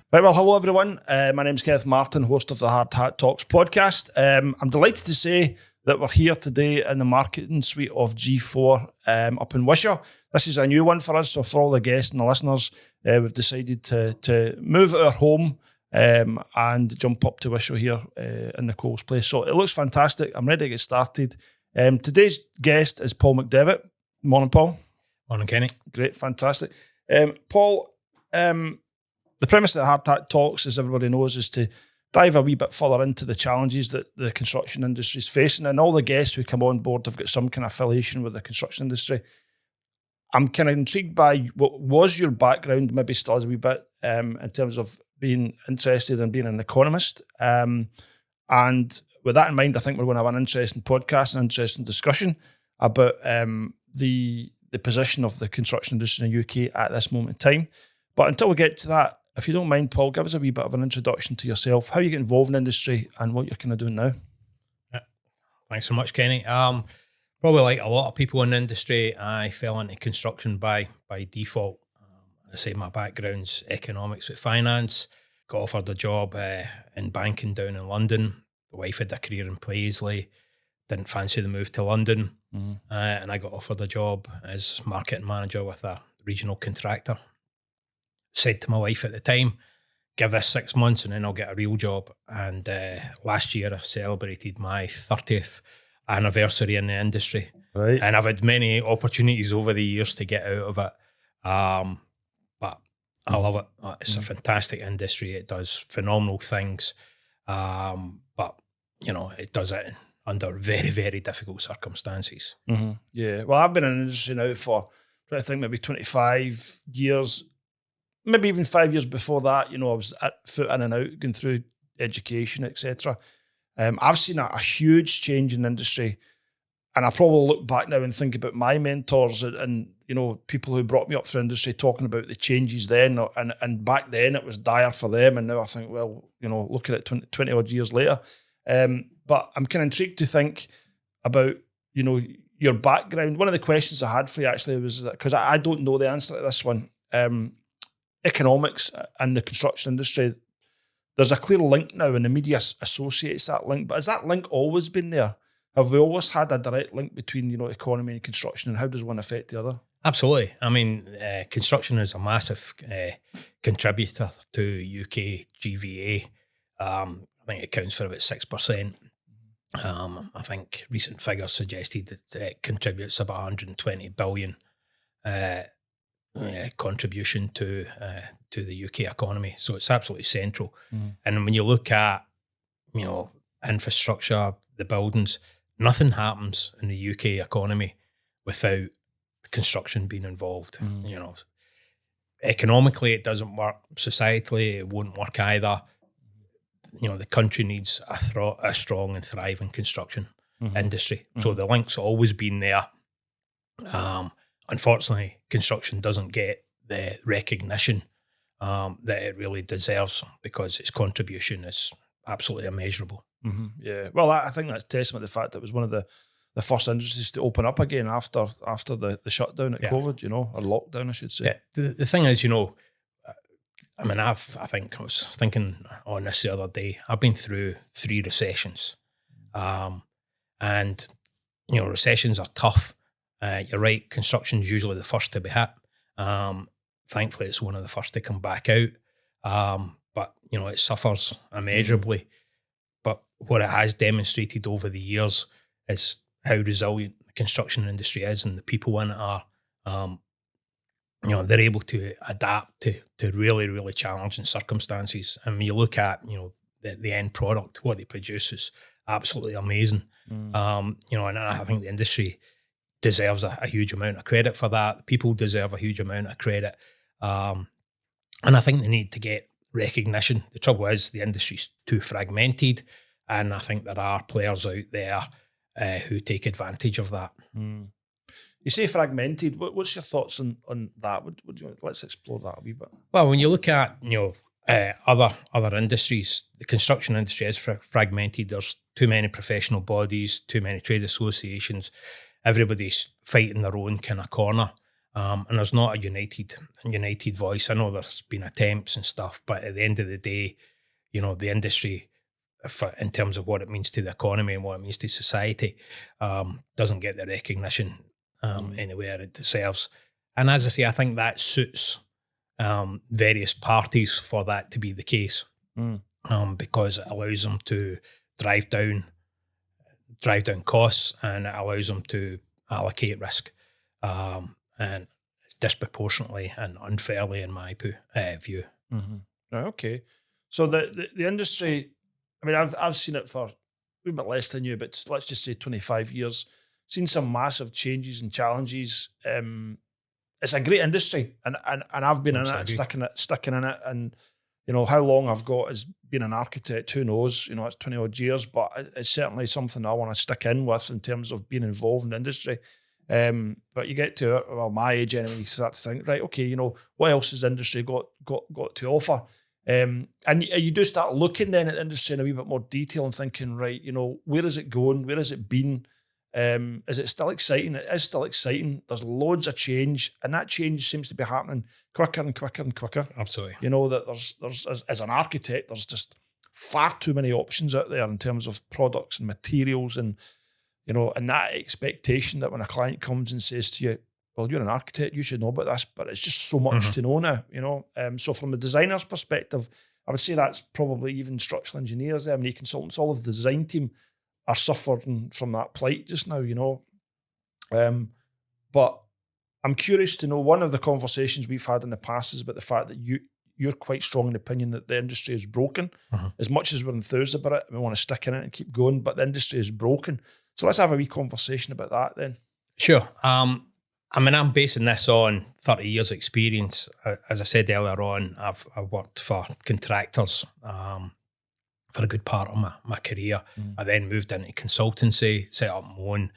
Right, well, hello everyone. My name's Kenneth Martin, host of the Hard Hat Talks podcast. I'm delighted to say that we're here today in the marketing suite of G4 up in Wishaw. This is a new one for us, so for all the guests and the listeners, we've decided to move our home and jump up to Wishaw here in Nicole's place. So it looks fantastic. I'm ready to get started. Today's guest is Paul McDevitt. Morning, Paul. Morning, Kenny. Great, fantastic. Paul, the premise of the Hard Hat Talks, as everybody knows, is to dive a wee bit further into the challenges that the construction industry is facing. And all the guests who come on board have got some kind of affiliation with the construction industry. I'm kind of intrigued by what was your background, maybe still is a wee bit, in terms of being interested in being an economist. And with that in mind, I think we're going to have an interesting podcast, an interesting discussion about the position of the construction industry in the UK at this moment in time. But until we get to that, if you don't mind, Paul, give us a wee bit of an introduction to yourself, how you get involved in the industry and what you're kind of doing now. Yeah. Thanks so much, Kenny. Probably like a lot of people in the industry, I fell into construction by default. I say my background's economics with finance, got offered a job in banking down in London. The wife had a career in Paisley, didn't fancy the move to London, and I got offered a job as marketing manager with a regional contractor. Said to my wife at the time, give this 6 months and then I'll get a real job. And last year I celebrated my 30th anniversary in the industry. Right. And I've had many opportunities over the years to get out of it. But I love it. It's a fantastic industry. It does phenomenal things. But, you know, it does it under very, very difficult circumstances. Mm-hmm. Yeah. Well, I've been in the industry now for, I think, maybe 25 years. Maybe even 5 years before that, you know, I was at foot in and out, going through education, etc. I've seen a huge change in the industry, and I probably look back now and think about my mentors and you know, people who brought me up through the industry talking about the changes then, and back then it was dire for them, and now I think, well, you know, look at it 20 odd years later. But I'm kind of intrigued to think about, you know, your background. One of the questions I had for you actually was that, because I don't know the answer to this one. Economics and the construction industry, there's a clear link now, and the media associates that link. But has that link always been there? Have we always had a direct link between, you know, economy and construction, and how does one affect the other? Absolutely. I mean, construction is a massive contributor to UK GVA. I think it accounts for about 6%. I think recent figures suggested that it contributes about 120 billion contribution to the UK economy. So it's absolutely central. And when you look at, you know, infrastructure, the buildings, nothing happens in the UK economy without construction being involved. You know, economically it doesn't work. Societally it won't work either. You know, the country needs a strong and thriving construction industry. So the link's always been there. Unfortunately, construction doesn't get the recognition that it really deserves, because its contribution is absolutely immeasurable. Yeah, well, I think that's testament to the fact that it was one of the first industries to open up again after the shutdown at COVID, you know, or lockdown, I should say. Yeah, the thing is, you know, I mean, I was thinking on this the other day. I've been through 3 recessions, and you know, recessions are tough. You're right, construction's usually the first to be hit. Thankfully, it's one of the first to come back out. But, you know, it suffers immeasurably. But what it has demonstrated over the years is how resilient the construction industry is, and the people in it are. You know, they're able to adapt to really, really challenging circumstances. And when you look at, you know, the end product, what they produce is absolutely amazing. You know, and I think the industry deserves a huge amount of credit for that. People deserve a huge amount of credit. And I think they need to get recognition. The trouble is the industry's too fragmented, and I think there are players out there who take advantage of that. You say fragmented. What's your thoughts on that? Let's explore that a wee bit. Well, when you look at, you know, other industries, the construction industry is fragmented. There's too many professional bodies, too many trade associations. Everybody's fighting their own kind of corner. And there's not a united voice. I know there's been attempts and stuff, but at the end of the day, you know, the industry, in terms of what it means to the economy and what it means to society, doesn't get the recognition anywhere it deserves. And as I say, I think that suits various parties for that to be the case, because it allows them to drive down costs, and it allows them to allocate risk, and disproportionately and unfairly, in my view. Right, okay. So the industry, I mean, I've seen it for a wee bit less than you, but let's just say 25 years. Seen some massive changes and challenges. It's a great industry, and I've been in it, sticking in it, and you know how long I've got as being an architect. Who knows? You know, it's 20 odd years, but it's certainly something I want to stick in with in terms of being involved in the industry. But you get to my age anyway, you start to think, right, okay, you know, what else has the industry got to offer? And you do start looking then at the industry in a wee bit more detail and thinking, right, you know, where is it going? Where has it been? Is it still exciting? It is still exciting. There's loads of change, and that change seems to be happening quicker and quicker and quicker. Absolutely. You know, that there's as an architect, there's just far too many options out there in terms of products and materials, and you know, and that expectation that when a client comes and says to you, well, you're an architect, you should know about this, but it's just so much to know now, you know. So from a designer's perspective, I would say that's probably even structural engineers, M&E consultants, all of the design team are suffering from that plight just now, you know. But I'm curious to know, one of the conversations we've had in the past is about the fact that you're quite strong in the opinion that the industry is broken. As much as we're enthused about it, we want to stick in it and keep going, but the industry is broken. So let's have a wee conversation about that then. Sure. I mean, I'm basing this on 30 years experience. As I said earlier on, I've worked for contractors for a good part of my career. I then moved into consultancy, set up my own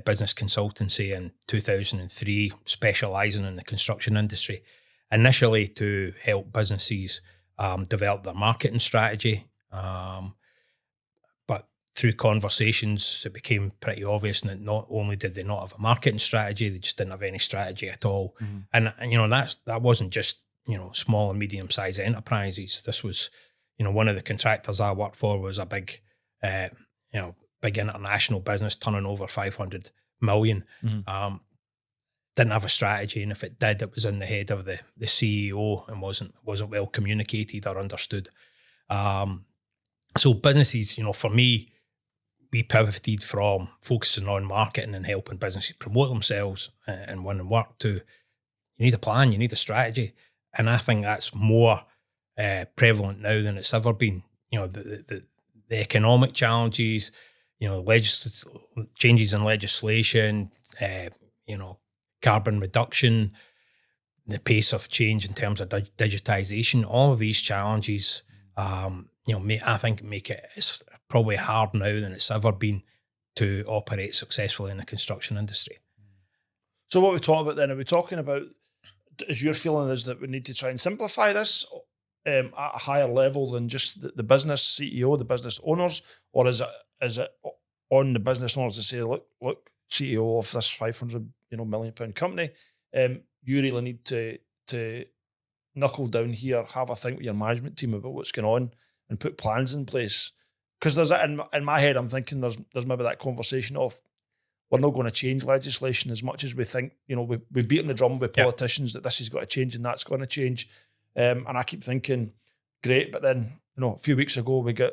business consultancy in 2003, specialising in the construction industry, initially to help businesses develop their marketing strategy. But through conversations, it became pretty obvious that not only did they not have a marketing strategy, they just didn't have any strategy at all. And you know, that wasn't just, you know, small and medium-sized enterprises. This was, you know, one of the contractors I worked for was a big, big international business turning over 500 million. Didn't have a strategy, and if it did, it was in the head of the CEO and wasn't well communicated or understood. So businesses, you know, for me, we pivoted from focusing on marketing and helping businesses promote themselves and winning work to, you need a plan, you need a strategy, and I think that's more prevalent now than it's ever been. You know, the economic challenges, you know, changes in legislation, you know, carbon reduction, the pace of change in terms of digitization, all of these challenges, you know, I think make it's probably hard now than it's ever been to operate successfully in the construction industry. So what we talk about then, are we talking about, is your feeling is that we need to try and simplify this at a higher level than just the business CEO, the business owners, or is it on the business owners to say, look, CEO of this 500 million pound company, you really need to knuckle down here, have a think with your management team about what's going on, and put plans in place? Because there's in my head, I'm thinking there's maybe that conversation of, we're not going to change legislation as much as we think. You know, we've beaten the drum with politicians that this has got to change and that's going to change. And I keep thinking, great, but then, you know, a few weeks ago we got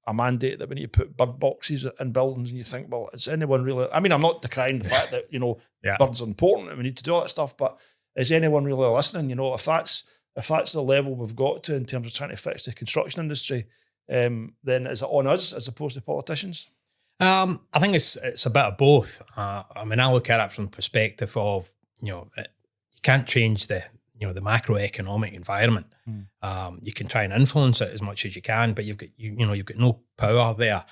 a mandate that we need to put bird boxes in buildings, and you think, well, is anyone really? I mean, I'm not decrying the fact that, you know, birds are important and we need to do all that stuff, but is anyone really listening? You know, if that's the level we've got to in terms of trying to fix the construction industry, then is it on us as opposed to politicians? I think it's a bit of both. I mean, I look at it from the perspective of, you know, you can't change the macroeconomic environment. You can try and influence it as much as you can, but you've got no power there.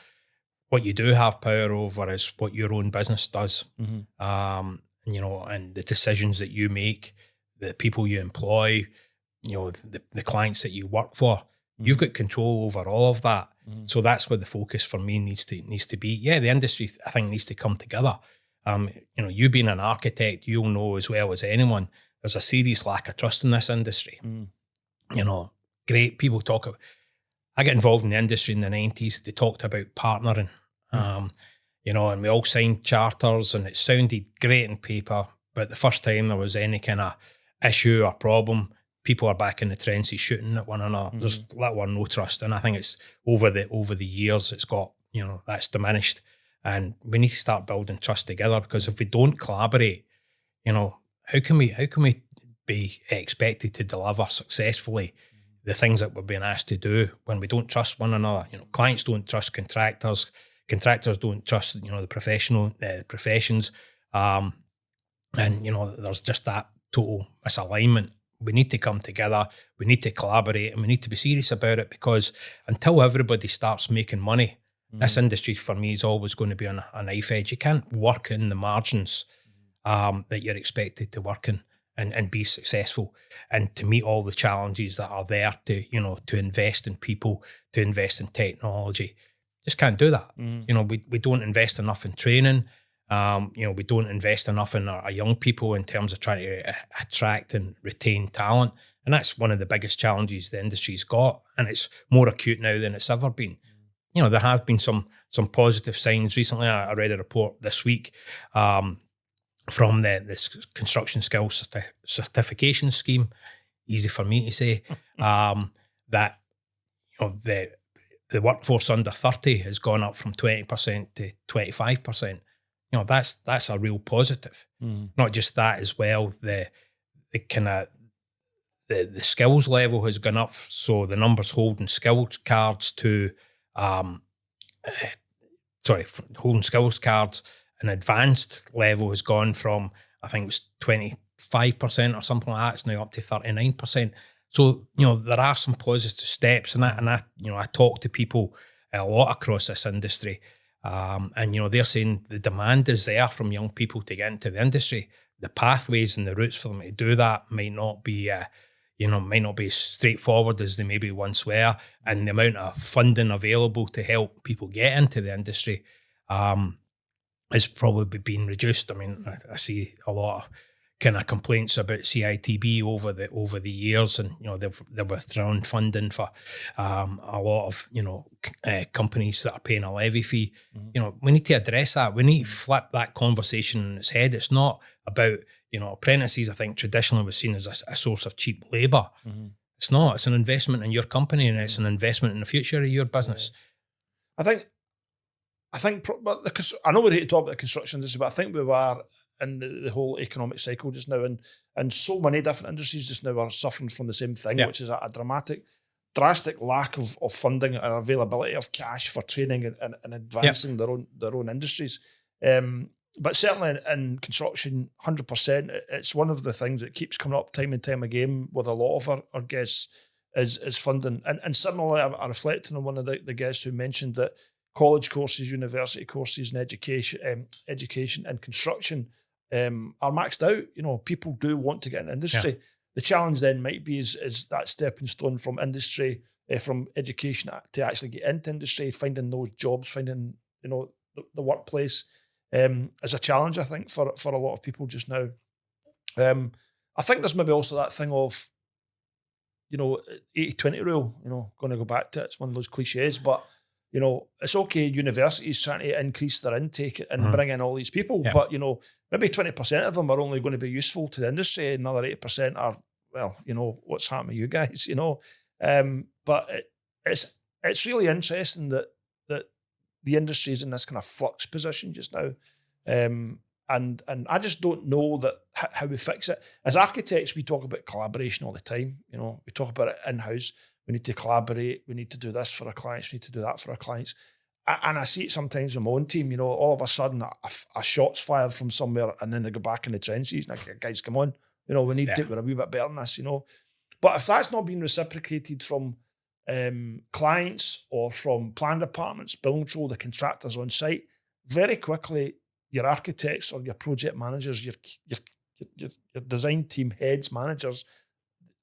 What you do have power over is what your own business does. You know, and the decisions that you make, the people you employ, you know, the clients that you work for. You've got control over all of that. So that's where the focus for me needs to be. Yeah, the industry, I think, needs to come together. You know, you being an architect, you'll know as well as anyone, there's a serious lack of trust in this industry. You know, great people talk about, I got involved in the industry in the 90s. They talked about partnering, you know, and we all signed charters and it sounded great on paper. But the first time there was any kind of issue or problem, people are back in the trenches shooting at one another. There's little or no trust. And I think it's over the years, it's got, you know, that's diminished. And we need to start building trust together, because if we don't collaborate, you know, how can we be expected to deliver successfully the things that we're being asked to do when we don't trust one another? You know, clients don't trust contractors don't trust, you know, the professions. And, you know, there's just that total misalignment. We need to come together, we need to collaborate, and we need to be serious about it, because until everybody starts making money, this industry for me is always going to be on a knife edge. You can't work in the margins that you're expected to work in and be successful, and to meet all the challenges that are there, to, you know, to invest in people, to invest in technology. Just can't do that. You know, we don't invest enough in training. You know, we don't invest enough in our young people in terms of trying to attract and retain talent. And that's one of the biggest challenges the industry's got. And it's more acute now than it's ever been. You know, there have been some positive signs recently. I read a report this week from this construction skills certification scheme, easy for me to say, that, you know, the workforce under 30 has gone up from 20% to 25%. You know, that's a real positive. Not just that as well, the kind of the skills level has gone up. So the numbers holding skills cards to holding skills cards, an advanced level has gone from, I think it was 25% or something like that. It's now up to 39%. So, you know, there are some positive steps, and I you know, I talk to people a lot across this industry, and, you know, they're saying the demand is there from young people to get into the industry. The pathways and the routes for them to do that might not be, might not be as straightforward as they maybe once were, and the amount of funding available to help people get into the industry has probably been reduced. I mean, I see a lot of kind of complaints about CITB over the years, and, you know, they've withdrawn funding for a lot of, you know, companies that are paying a levy fee. You know, we need to address that. We need to flip that conversation on its head. It's not about, you know, apprentices, I think traditionally was seen as a source of cheap labour. It's not. It's an investment in your company, and it's an investment in the future of your business. I think, because I know we're here to talk about the construction industry, but I think we were in the whole economic cycle just now, and so many different industries just now are suffering from the same thing, which is a drastic lack of funding and availability of cash for training and advancing their own industries. But certainly in construction, 100%, it's one of the things that keeps coming up time and time again with a lot of our guests is funding. And similarly, I reflected on one of the guests who mentioned that college courses, university courses, and education and construction are maxed out. You know, people do want to get in industry. The challenge then might be is that stepping stone from industry, from education to actually get into industry, finding those jobs, finding, you know, the workplace is a challenge, I think, for a lot of people just now. I think there's maybe also that thing of, you know, 80-20 rule, you know, going to go back to it. It's one of those cliches, but, you know, it's okay, universities trying to increase their intake and bring in all these people, but, you know, maybe 20% of them are only going to be useful to the industry, and another 80% are, well, you know, what's happening to you guys, you know. But it's really interesting that the industry is in this kind of flux position just now. And I just don't know that how we fix it. As architects, we talk about collaboration all the time. You know, we talk about it in-house. We need to collaborate. We need to do this for our clients. We need to do that for our clients. And I see it sometimes with my own team. You know, all of a sudden a shot's fired from somewhere, and then they go back in the trenches. And like, guys, come on. You know, we're a wee bit better than this, you know. But if that's not being reciprocated from clients or from plan departments, building control, the contractors on site, very quickly your architects or your project managers, your design team heads, managers,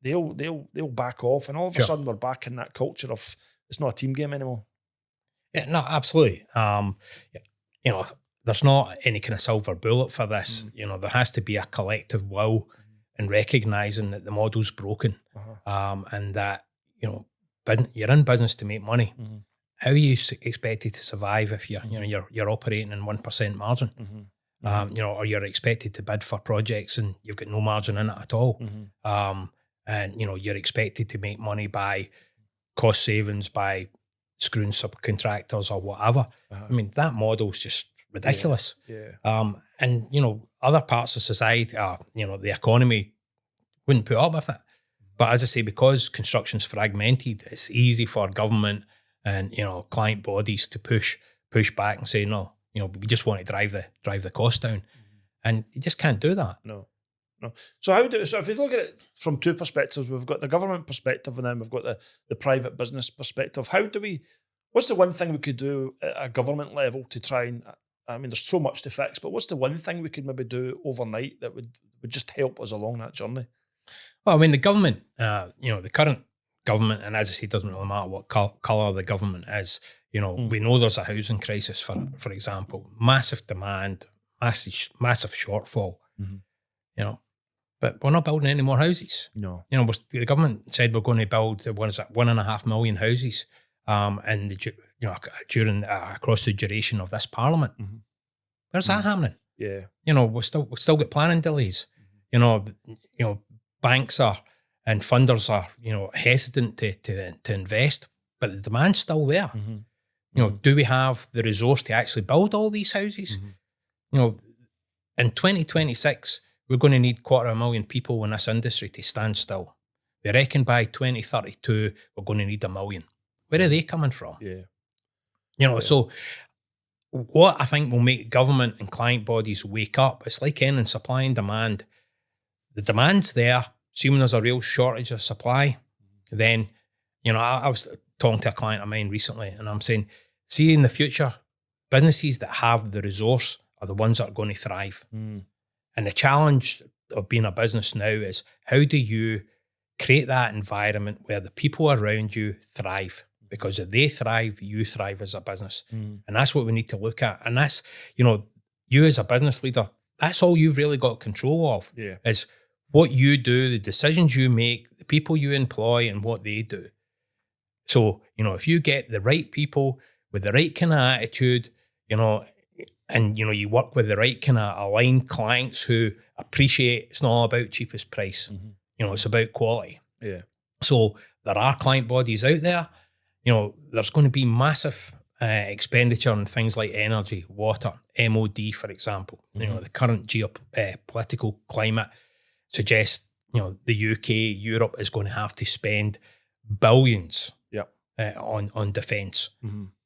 they'll back off, and all of a sudden we're back in that culture of it's not a team game anymore. Yeah, no, absolutely. You know, there's not any kind of silver bullet for this. You know, there has to be a collective will in recognising that the model's broken, and that, you know, you're in business to make money. How are you expected to survive if you're operating in 1% margin? You know, or you're expected to bid for projects and you've got no margin in it at all. And, you know, you're expected to make money by cost savings, by screwing subcontractors or whatever. I mean, that model's just ridiculous. And, you know, other parts of society, you know, the economy wouldn't put up with it. But as I say, because construction's fragmented, it's easy for government and, you know, client bodies to push back and say, no, you know, we just want to drive the cost down. And you just can't do that. No. So if you look at it from two perspectives, we've got the government perspective and then we've got the private business perspective. What's the one thing we could do at a government level to try and, I mean, there's so much to fix, but what's the one thing we could maybe do overnight that would just help us along that journey? Well, I mean, the government, you know, the current government, and as I say, it doesn't really matter what colour the government is, you know, we know there's a housing crisis, for example, massive demand, massive shortfall, you know, but we're not building any more houses. No. You know, the government said we're going to build, 1.5 million houses, and during across the duration of this parliament. Where's that happening? Yeah. You know, we've still got planning delays. You know, banks and funders are, you know, hesitant to invest, but the demand's still there. You know, do we have the resource to actually build all these houses? You know, in 2026, we're going to need 250,000 people in this industry to stand still. They reckon by 2032, we're going to need 1 million. Where are they coming from? Yeah. You know, so what I think will make government and client bodies wake up, it's like any supply and demand. The demand's there. See, when there's a real shortage of supply, then, you know, I was talking to a client of mine recently and I'm saying, see, in the future, businesses that have the resource are the ones that are going to thrive. And the challenge of being a business now is, how do you create that environment where the people around you thrive? Because if they thrive, you thrive as a business. And that's what we need to look at. And that's, you know, you as a business leader, that's all you've really got control of, is what you do, the decisions you make, the people you employ and what they do. So, you know, if you get the right people with the right kind of attitude, you know, and, you know, you work with the right kind of aligned clients who appreciate it's not all about cheapest price. You know, it's about quality. So there are client bodies out there. You know, there's going to be massive expenditure on things like energy, water, MOD, for example. You know, the current geopolitical climate suggests, you know, the UK, Europe is going to have to spend billions on defence.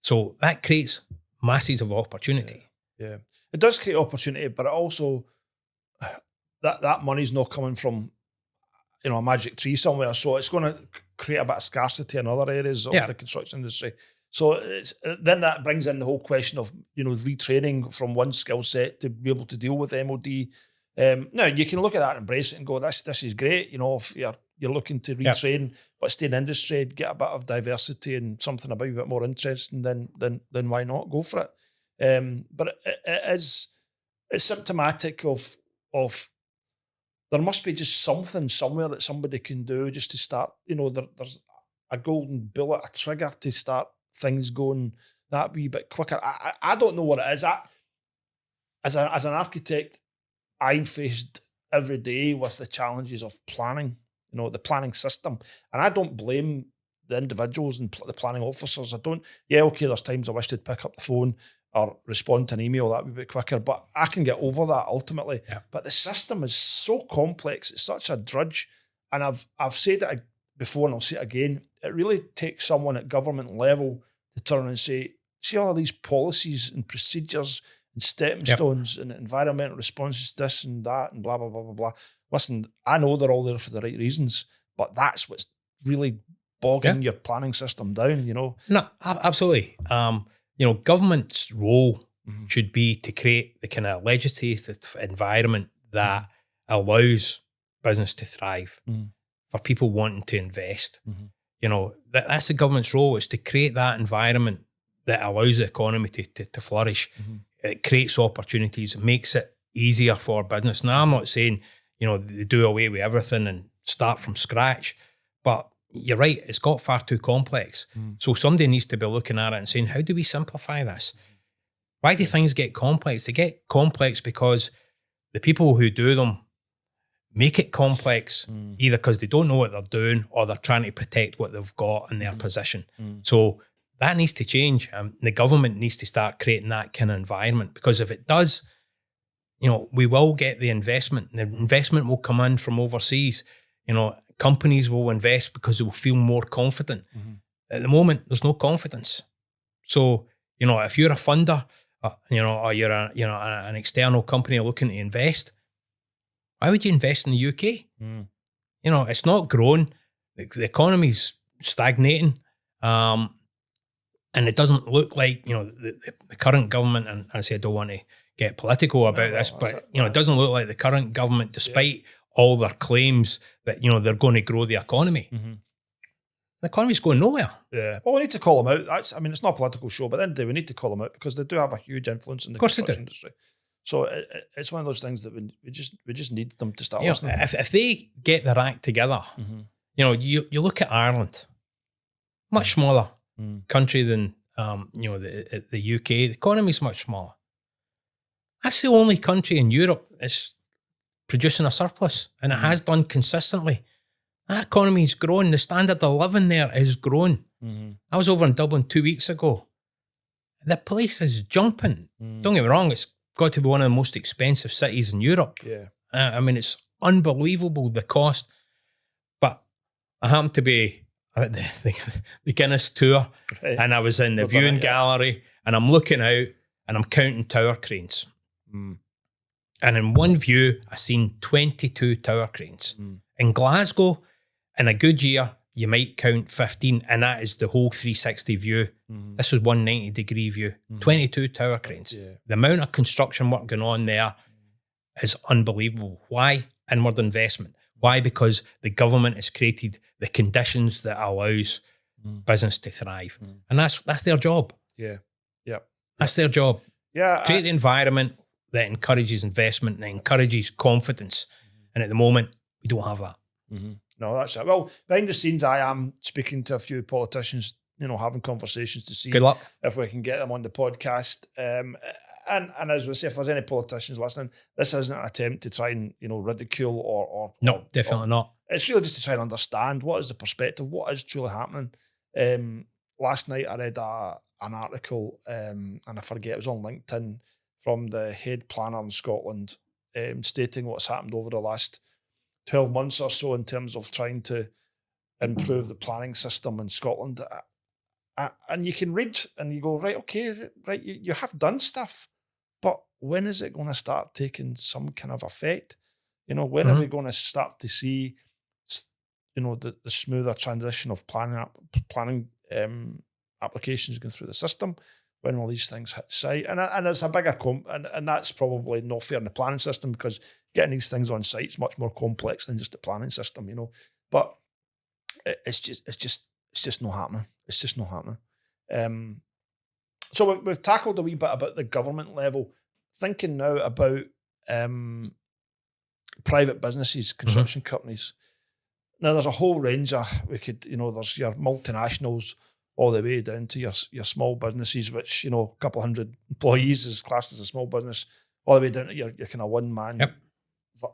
So that creates masses of opportunity. It does create opportunity, but it also, that money's not coming from, you know, a magic tree somewhere. So it's going to create a bit of scarcity in other areas of the construction industry. So then that brings in the whole question of, you know, retraining from one skill set to be able to deal with MOD. Now, you can look at that and embrace it and go, this is great. You know, if you're looking to retrain, but stay in industry, get a bit of diversity and something a bit more interesting, then why not go for it? But it's symptomatic of there must be just something somewhere that somebody can do just to start, you know, there's a golden bullet, a trigger to start things going that wee bit quicker. I don't know what it is. As an architect, I'm faced every day with the challenges of planning, you know, the planning system. And I don't blame the individuals and the planning officers. There's times I wish they'd pick up the phone or respond to an email that would be quicker, but I can get over that ultimately. But the system is so complex, it's such a drudge. And I've said it before and I'll say it again, it really takes someone at government level to turn and say, see all of these policies and procedures and stepping stones and environmental responses to this and that and blah, blah, blah, blah, blah. Listen, I know they're all there for the right reasons, but that's what's really bogging your planning system down, you know? No, absolutely. You know, government's role should be to create the kind of legislative environment that allows business to thrive, for people wanting to invest. You know, that's the government's role, is to create that environment that allows the economy to flourish. it creates opportunities, it makes it easier for business. Now, I'm not saying, they do away with everything and start from scratch, but you're right, it's got far too complex. So somebody needs to be looking at it and saying, how do we simplify this? Why do things get complex? They get complex because the people who do them make it complex, either because they don't know what they're doing or they're trying to protect what they've got in their position. So that needs to change. The government needs to start creating that kind of environment, because if it does, we will get the investment. The investment will come in from overseas. Companies will invest because they will feel more confident. At the moment, there's no confidence. So, if you're a funder, or you're an external company looking to invest, why would you invest in the UK? It's not growing. The economy's stagnating. And it doesn't look like, the current government, and I say I don't want to get political about this, but, it doesn't look like the current government, despite all their claims that, they're going to grow the economy. The economy's going nowhere. Yeah. Well, we need to call them out. It's not a political show, but at the end of the day, we need to call them out because they do have a huge influence in the construction industry. So it's one of those things that we just need them to start listening. If they get their act together, you look at Ireland, much smaller country than the UK. The economy's much smaller. That's the only country in Europe that's producing a surplus, and it has done consistently. That economy's growing. The standard of living there is growing. I was over in Dublin 2 weeks ago. The place is jumping. Don't get me wrong, it's got to be one of the most expensive cities in Europe. Yeah. It's unbelievable, the cost. But I happened to be at the Guinness tour, and I was in the viewing gallery, and I'm looking out, and I'm counting tower cranes. And in one view, I seen 22 tower cranes. In Glasgow, in a good year, you might count 15, and that is the whole 360 view. This was 190-degree view. 22 tower cranes. The amount of construction work going on there is unbelievable. Why? Inward investment. Why? Because the government has created the conditions that allows business to thrive. And that's their job. Yeah. That's their job. Yeah. Create the environment that encourages investment, that encourages confidence. And at the moment, we don't have that. No, that's it. Well, behind the scenes, I am speaking to a few politicians, having conversations to see Good luck. if we can get them on the podcast. And as we say, if there's any politicians listening, this isn't an attempt to try and, ridicule or no, definitely not. It's really just to try and understand what is the perspective, what is truly happening. Last night I read an article, and I forget, it was on LinkedIn, from the head planner in Scotland, stating what's happened over the last 12 months or so in terms of trying to improve the planning system in Scotland. And you can read and you go, right, okay, right, you have done stuff, but when is it going to start taking some kind of effect? When are we going to start to see, the smoother transition of planning applications going through the system? When will these things hit site? And it's a bigger and that's probably not fair in the planning system, because getting these things on site is much more complex than just the planning system, But it's just not happening. It's just not happening. So we've tackled a wee bit about the government level. Thinking now about private businesses, construction companies. Now there's a whole range of, there's your multinationals, all the way down to your small businesses, which, a couple hundred employees is classed as a small business, all the way down to your kind of one-man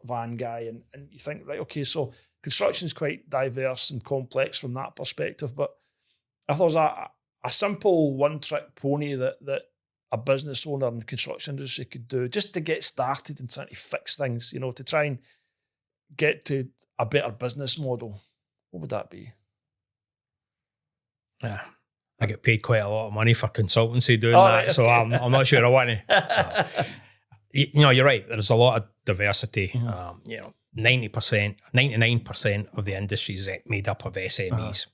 van guy. And you think, right, okay, so construction is quite diverse and complex from that perspective. But if there's a simple one-trick pony that a business owner in the construction industry could do just to get started and trying to fix things, to try and get to a better business model, what would that be? Yeah, I get paid quite a lot of money for consultancy doing that, right, okay. So I'm not sure I want to. You're right. There's a lot of diversity. 99% of the industry is made up of SMEs.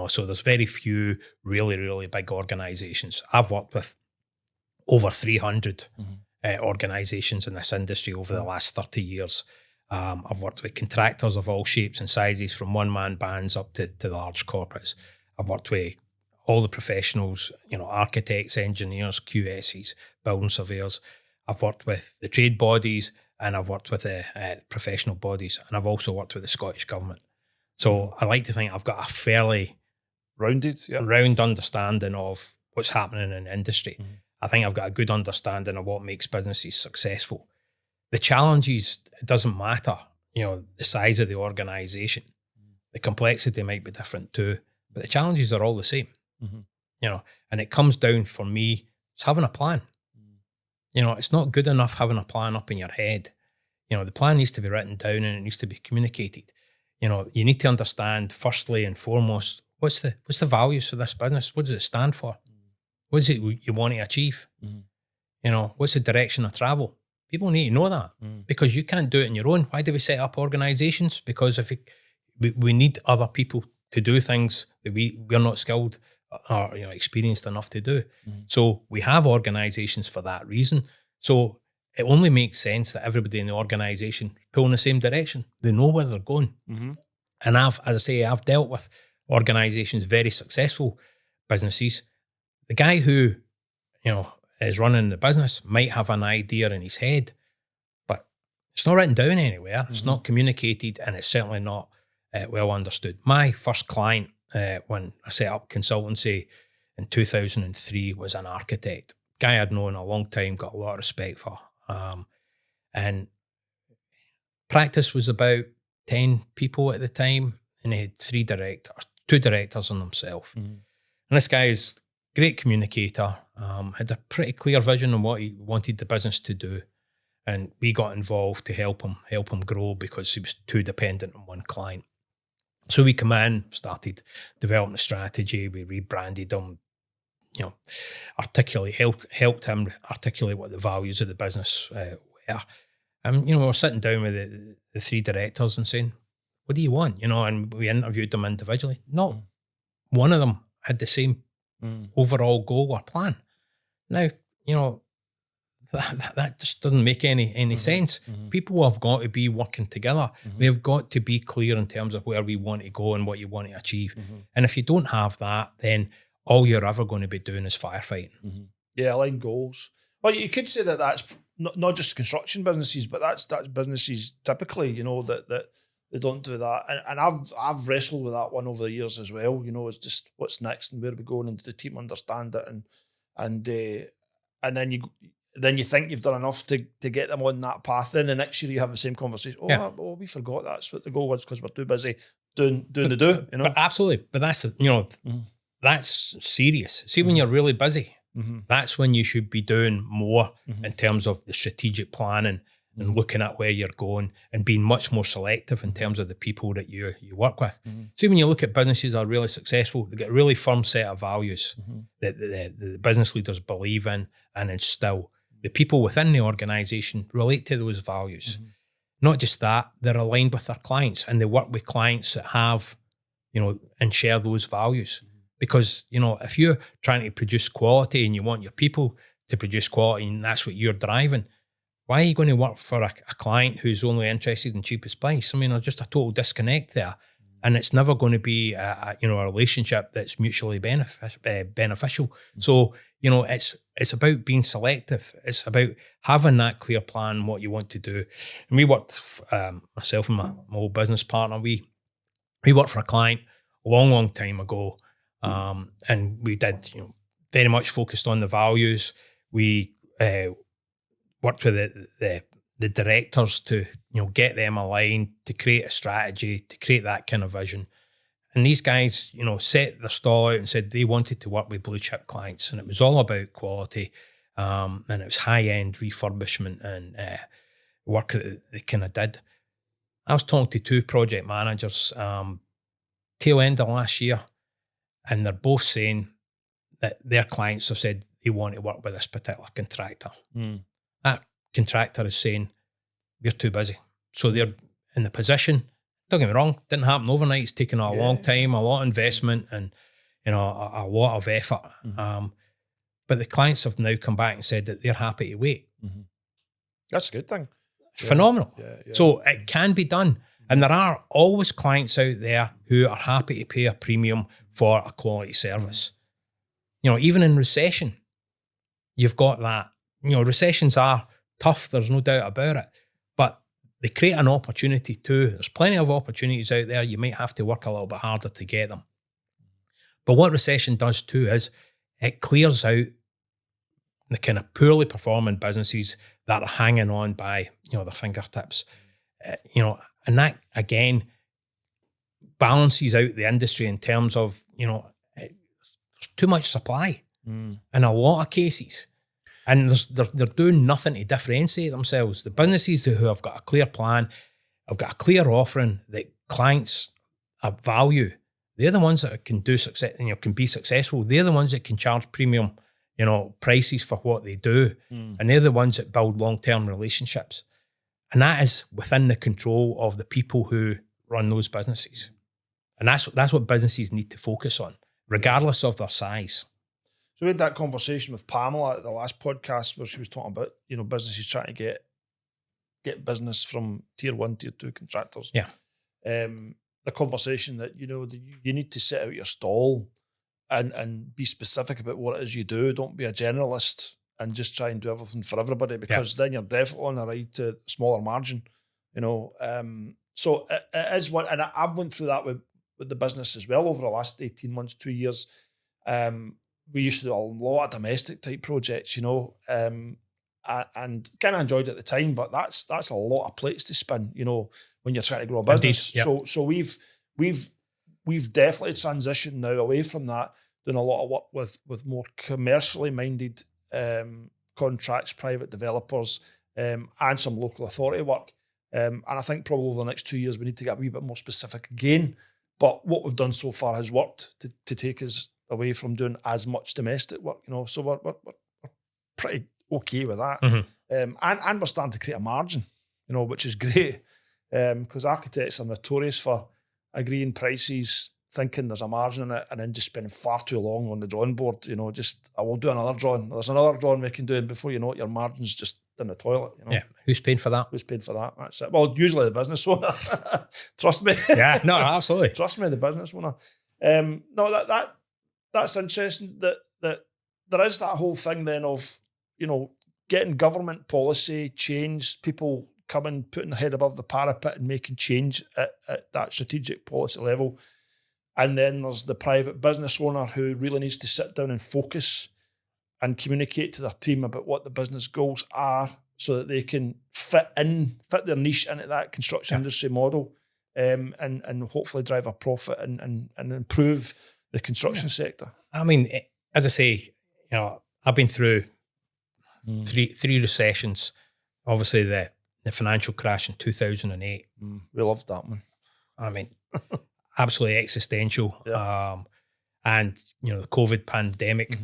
So there's very few really, really big organisations. I've worked with over 300 organisations in this industry over the last 30 years. I've worked with contractors of all shapes and sizes, from one-man bands up to the large corporates. I've worked with all the professionals, architects, engineers, QSs, building surveyors. I've worked with the trade bodies, and I've worked with the professional bodies, and I've also worked with the Scottish Government. So I like to think I've got a fairly round understanding of what's happening in the industry. I think I've got a good understanding of what makes businesses successful. The challenges, it doesn't matter, the size of the organisation. The complexity might be different too, but the challenges are all the same. And it comes down for me, it's having a plan. It's not good enough having a plan up in your head. The plan needs to be written down and it needs to be communicated. You need to understand firstly and foremost, what's the values for this business? What does it stand for? What is it you want to achieve? What's the direction of travel? People need to know that because you can't do it on your own. Why do we set up organisations? Because if we need other people to do things that we're not skilled or experienced enough to do. So we have organisations for that reason. So it only makes sense that everybody in the organisation pull in the same direction. They know where they're going. And I've dealt with organisations, very successful businesses. The guy who, is running the business might have an idea in his head, but it's not written down anywhere. It's not communicated, and it's certainly not well understood. My first client, when I set up consultancy in 2003, was an architect. Guy I'd known a long time, got a lot of respect for. And practice was about 10 people at the time, and he had 2 directors and himself. And this guy is a great communicator, had a pretty clear vision on what he wanted the business to do. And we got involved to help him grow because he was too dependent on one client. So we come in, started developing a strategy, we rebranded him, helped him articulate what the values of the business were. And, we're sitting down with the 3 directors and saying, what do you want? And we interviewed them individually. Not one of them had the same overall goal or plan. Now, that just doesn't make any sense. People have got to be working together. They've got to be clear in terms of where we want to go and what you want to achieve. And if you don't have that, then all you're ever going to be doing is firefighting. Yeah, aligned goals. Well, you could say that that's not just construction businesses, but that's businesses typically, that they don't do that. And I've wrestled with that one over the years as well. It's just what's next and where are we going, and does the team understand it, and then you think you've done enough to get them on that path. Then the next year you have the same conversation. We forgot that's what the goal was because we're too busy doing the do. But absolutely, but that's that's serious. See, when you're really busy, that's when you should be doing more in terms of the strategic planning and looking at where you're going and being much more selective in terms of the people that you work with. See, when you look at businesses that are really successful, they get a really firm set of values that the business leaders believe in and instill. The people within the organisation relate to those values. Not just that, they're aligned with their clients and they work with clients that have, and share those values. Because, if you're trying to produce quality and you want your people to produce quality and that's what you're driving, why are you going to work for a client who's only interested in cheapest price? I mean, there's just a total disconnect there. And it's never going to be a relationship that's mutually beneficial. So, it's about being selective. It's about having that clear plan, what you want to do. And we worked, myself and my old business partner, we worked for a client a long time ago. And we did, very much focused on the values. We worked with the directors to, get them aligned, to create a strategy, to create that kind of vision. And these guys, set their stall out and said they wanted to work with blue chip clients, and it was all about quality, and it was high-end refurbishment and work that they kind of did. I was talking to 2 project managers tail end of last year, and they're both saying that their clients have said they want to work with this particular contractor. That contractor is saying, we're too busy. So they're in the position, don't get me wrong, didn't happen overnight. It's taken a long time, a lot of investment and, a lot of effort. But the clients have now come back and said that they're happy to wait. That's a good thing. Phenomenal. Yeah. So it can be done. And there are always clients out there who are happy to pay a premium for a quality service. even in recession, you've got that. Recessions are tough. There's no doubt about it. But they create an opportunity too. There's plenty of opportunities out there. You might have to work a little bit harder to get them. But what recession does too is it clears out the kind of poorly performing businesses that are hanging on by, their fingertips. And that, again, balances out the industry in terms of, there's too much supply in a lot of cases. And they're doing nothing to differentiate themselves. The businesses who have got a clear plan, have got a clear offering that clients value, they're the ones that can do success, can be successful. They're the ones that can charge premium, prices for what they do. And they're the ones that build long-term relationships. And that is within the control of the people who run those businesses. And that's what businesses need to focus on, regardless of their size. So we had that conversation with Pamela at the last podcast where she was talking about, businesses trying to get business from tier 1, tier 2 contractors. Yeah. The conversation that, you need to set out your stall and be specific about what it is you do. Don't be a generalist and just try and do everything for everybody, because then you're definitely on a ride to smaller margin, So it is one, and I've went through that with the business as well over the last 18 months, 2 years. We used to do a lot of domestic type projects, and kind of enjoyed it at the time, but that's a lot of plates to spin, when you're trying to grow a business. Indeed, yep. So we've definitely transitioned now away from that, doing a lot of work with more commercially minded contracts, private developers, and some local authority work. And I think probably over the next 2 years we need to get a wee bit more specific again. But what we've done so far has worked to take us away from doing as much domestic work, So we're pretty okay with that. Mm-hmm. And we're starting to create a margin, which is great, because architects are notorious for agreeing prices, thinking there's a margin in it, and then just spending far too long on the drawing board. I will do another drawing. There's another drawing we can do, and before you know it, your margin's just in the toilet. Yeah, who's paying for that? Who's paid for that? That's it. Well, usually the business owner. Trust me. Yeah, no, absolutely. Trust me, the business owner. No, that's interesting. That there is that whole thing then of getting government policy change, people coming, putting their head above the parapet and making change at that strategic policy level. And then there's the private business owner who really needs to sit down and focus and communicate to their team about what the business goals are so that they can fit their niche into that construction industry model, and hopefully drive a profit and improve the construction sector. I mean, as I say, I've been through three recessions. Obviously, the financial crash in 2008. We loved that one. I mean, absolutely existential. Yeah. And the COVID pandemic.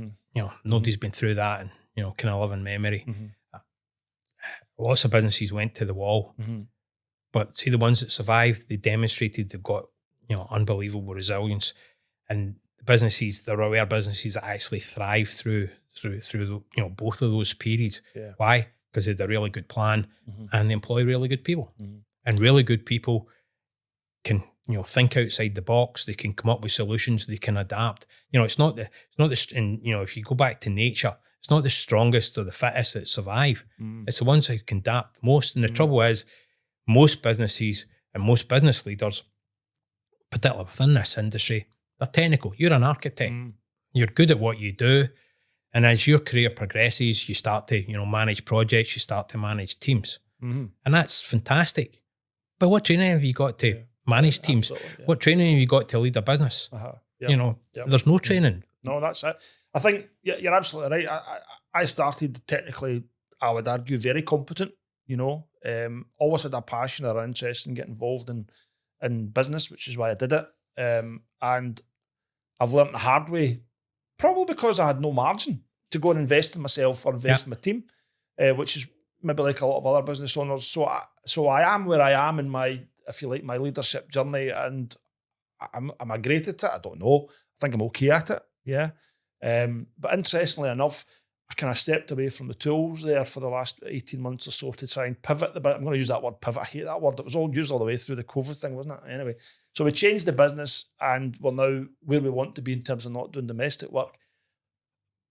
Nobody's been through that, and kind of live in memory. Lots of businesses went to the wall, but see the ones that survived, they demonstrated they've got unbelievable resilience, and the businesses, there are businesses that actually thrive through both of those periods. Yeah. Why? Because they had a really good plan, and they employ really good people, and really good people can think outside the box. They can come up with solutions. They can adapt. It's not and if you go back to nature, it's not the strongest or the fittest that survive. It's the ones who can adapt most. And the trouble is, most businesses and most business leaders, particularly within this industry, they're technical. You're an architect. You're good at what you do. And as your career progresses, you start to, manage projects, you start to manage teams. And that's fantastic. But what training have you got to manage teams? Yeah. What training have you got to lead a business? There's no training. No, that's it. I think you're absolutely right. I started technically, I would argue, very competent, always had a passion or interest in getting involved in business, which is why I did it. And I've learned the hard way, probably because I had no margin to go and invest in myself or invest in my team, which is maybe like a lot of other business owners. So I am where I am in my, if you like, my leadership journey, and am I great at it? I don't know. I think I'm okay at it. Yeah. But interestingly enough, I kind of stepped away from the tools there for the last 18 months or so to try and pivot the bit. I'm going to use that word pivot. I hate that word. It was all used all the way through the COVID thing, wasn't it? Anyway, so we changed the business and we're now where we want to be in terms of not doing domestic work.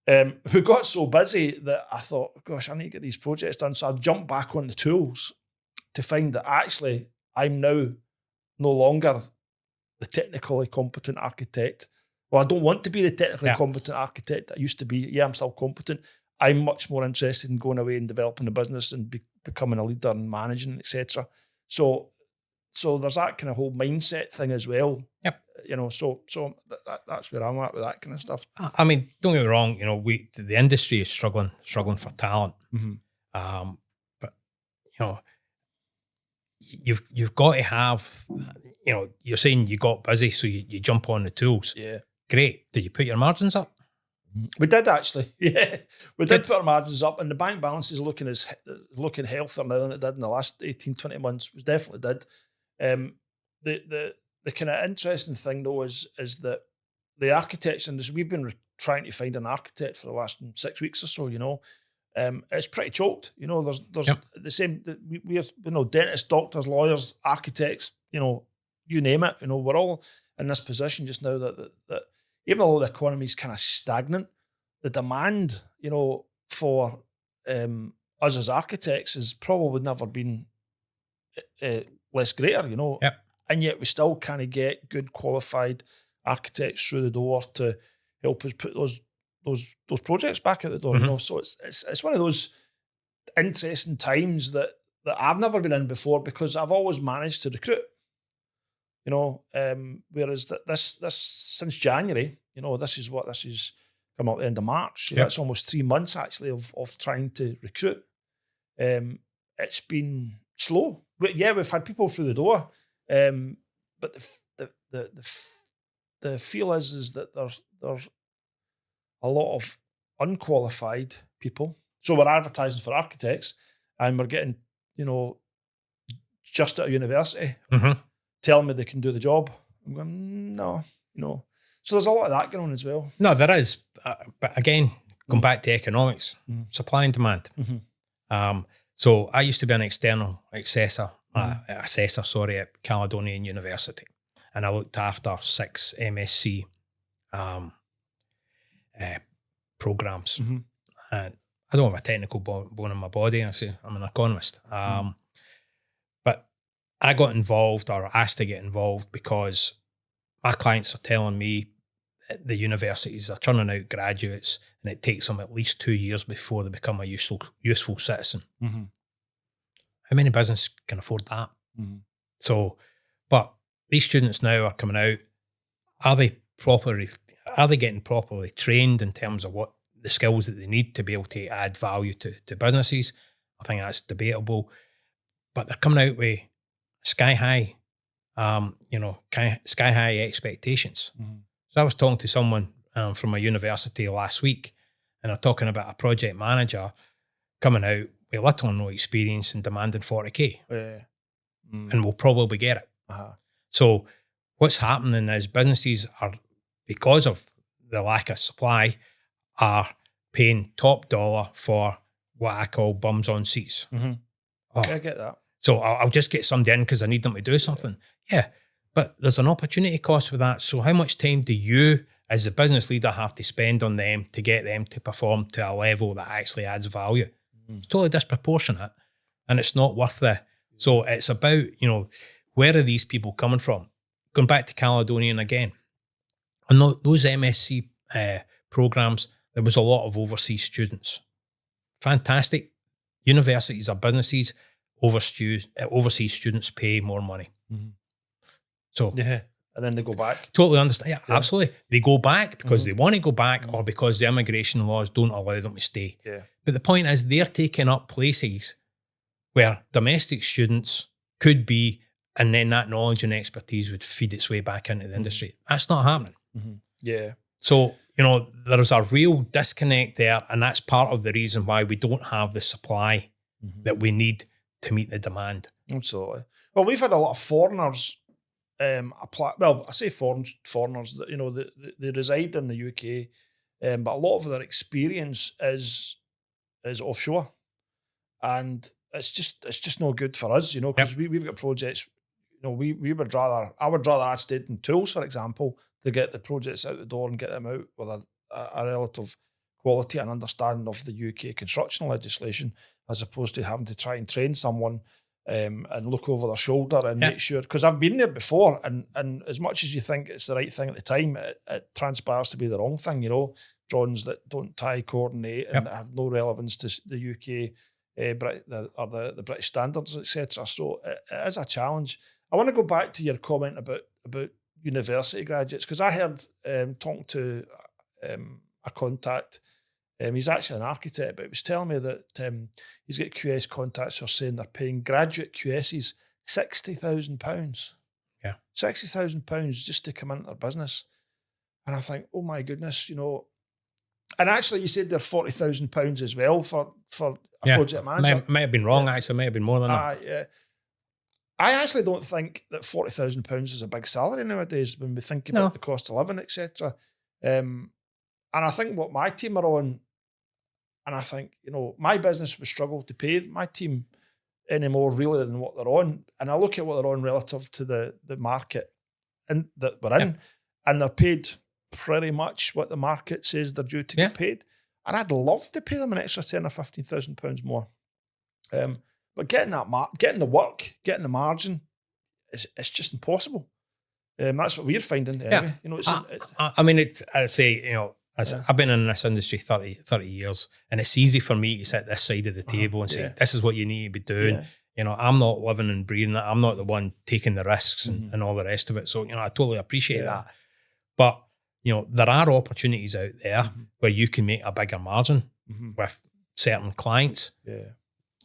We got so busy that I thought, gosh, I need to get these projects done. So I jumped back on the tools to find that actually I'm now no longer the technically competent architect. Well, I don't want to be the technically competent architect I used to be. Yeah, I'm still competent. I'm much more interested in going away and developing the business and becoming a leader and managing, etc. So there's that kind of whole mindset thing as well. Yep. You know, so that's where I'm at with that kind of stuff. I mean, don't get me wrong. You know, the industry is struggling for talent. But you know, you've got to have. You know, you're saying you got busy, so you jump on the tools. Yeah. Great. Did you put your margins up? We did actually. Yeah, we did put our margins up, and the bank balance is looking healthier now than it did in the last 18, 20 months. We definitely did. The kind of interesting thing though is that the architects industry, we've been trying to find an architect for the last 6 weeks or so. You know, it's pretty choked. You know, there's the same. We have, you know, dentists, doctors, lawyers, architects. You know, you name it. You know, we're all in this position just now that even though the economy is kind of stagnant, the demand, you know, for us as architects has probably never been less greater, you know. Yep. And yet we still kind of get good qualified architects through the door to help us put those projects back out the door, you know. So it's one of those interesting times that I've never been in before because I've always managed to recruit. You know, whereas this since January, you know, this is come out the end of March. So that's almost 3 months actually of trying to recruit. It's been slow. But yeah, we've had people through the door, but the feel is that there's a lot of unqualified people. So we're advertising for architects, and we're getting, you know, just out of university. Telling me they can do the job. I'm going, no, you know. So there's a lot of that going on as well. No, there is. But again, going back to economics, supply and demand. So I used to be an external assessor at Caledonian University. And I looked after 6 MSc programs. And I don't have a technical bone in my body. I'm an economist. But I got involved or asked to get involved because my clients are telling me that the universities are churning out graduates and it takes them at least 2 years before they become a useful citizen. How many businesses can afford that? So, but these students now are coming out. Are they getting properly trained in terms of what the skills that they need to be able to add value to businesses? I think that's debatable. But they're coming out with sky high expectations. So I was talking to someone from a university last week, and they're talking about a project manager coming out with little or no experience and demanding 40K. And we'll probably get it. So what's happening is businesses are, because of the lack of supply, are paying top dollar for what I call bums on seats. I get that. So I'll just get somebody in because I need them to do something. Yeah, but there's an opportunity cost for that. So how much time do you, as a business leader, have to spend on them to get them to perform to a level that actually adds value? It's totally disproportionate, and it's not worth it. So it's about, you know, where are these people coming from? Going back to Caledonian again, on those MSc programs, there was a lot of overseas students. Fantastic. Universities or businesses, overseas students pay more money. So yeah, and then they go back. Totally understand. Yeah, absolutely. They go back because they want to go back, or because the immigration laws don't allow them to stay. But the point is, they're taking up places where domestic students could be, and then that knowledge and expertise would feed its way back into the industry. That's not happening. Yeah. So, you know, there's a real disconnect there, and that's part of the reason why we don't have the supply that we need to meet the demand. Absolutely. Well, we've had a lot of foreigners apply. Well, I say foreigners that, you know, they reside in the UK, but a lot of their experience is offshore, and it's just no good for us, you know, because we've got projects. You know, I would rather I stayed in tools, for example, to get the projects out the door and get them out with a relative quality and understanding of the UK construction legislation, as opposed to having to try and train someone and look over their shoulder and make sure, because I've been there before, and as much as you think it's the right thing at the time, it transpires to be the wrong thing, drawings that don't tie coordinate and that have no relevance to the UK the British standards, etc. So it is a challenge. I want to go back to your comment about university graduates, because I heard talking to a contact. He's actually an architect, but he was telling me that he's got QS contacts who are saying they're paying graduate QSs £60,000. Yeah, £60,000 just to come into their business, and I think, oh my goodness, And actually, you said they're £40,000 as well for a project manager. Might have been wrong. Actually, might have been more than that. Yeah. I actually don't think that £40,000 is a big salary nowadays when we think about the cost of living, etc. And I think what my team are on, and I think, my business would struggle to pay my team any more really than what they're on. And I look at what they're on relative to the market that we're in, and they're paid pretty much what the market says they're due to get paid. And I'd love to pay them an extra £10,000 or £15,000 more. But getting the work, getting the margin, it's just impossible. That's what we're finding anyway. I've been in this industry 30 years, and it's easy for me to sit this side of the table and say, this is what you need to be doing. Yeah. I'm not living and breathing that. I'm not the one taking the risks and all the rest of it. So, I totally appreciate that. But, there are opportunities out there where you can make a bigger margin with certain clients. Yeah.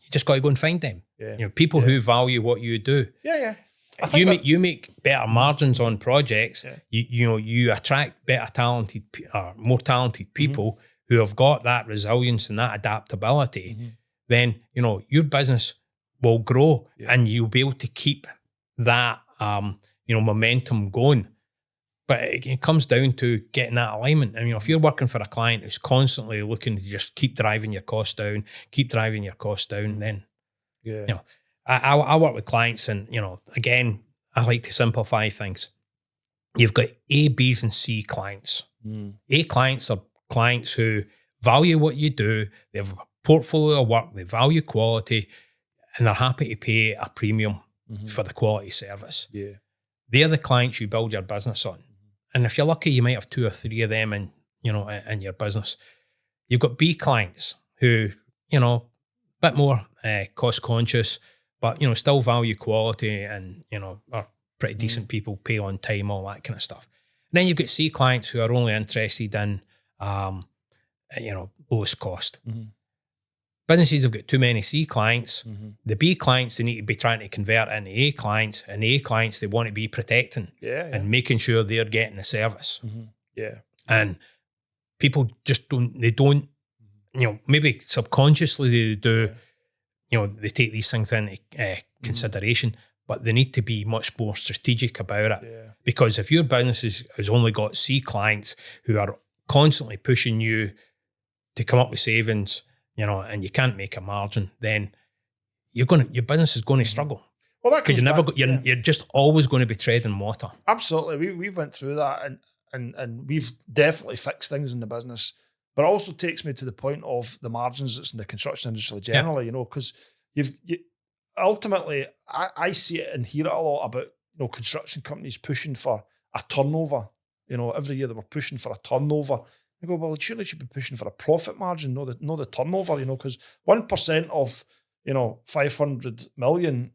You just got to go and find them. Yeah. People who value what you do. Yeah. You make better margins on projects. Yeah. You attract more talented people who have got that resilience and that adaptability. Then your business will grow, and you'll be able to keep that momentum going. But it comes down to getting that alignment. I mean, if you're working for a client who's constantly looking to just keep driving your costs down, then I work with clients, and again, I like to simplify things. You've got A, B's, and C clients. A clients are clients who value what you do. They have a portfolio of work. They value quality, and they're happy to pay a premium for the quality service. Yeah, they're the clients you build your business on. And if you're lucky, you might have 2 or 3 of them in your business. You've got B clients who, a bit more cost conscious, but, still value quality and, are pretty decent people, pay on time, all that kind of stuff. And then you've got C clients who are only interested in, lowest cost. Businesses have got too many C clients. The B clients, they need to be trying to convert into A clients, and the A clients, they want to be protecting and making sure they're getting the service. And people just don't, maybe subconsciously they do, they take these things into consideration, but they need to be much more strategic about it. Because if your business has only got C clients who are constantly pushing you to come up with savings, and you can't make a margin, then your business is going to struggle. Well, because you're just always going to be treading water. Absolutely, we went through that, and we've definitely fixed things in the business. But it also takes me to the point of the margins that's in the construction industry generally. Because ultimately, I see it and hear it a lot about construction companies pushing for a turnover. Every year they were pushing for a turnover. I go, well, surely should be pushing for a profit margin, not the turnover, because 1% of, 500 million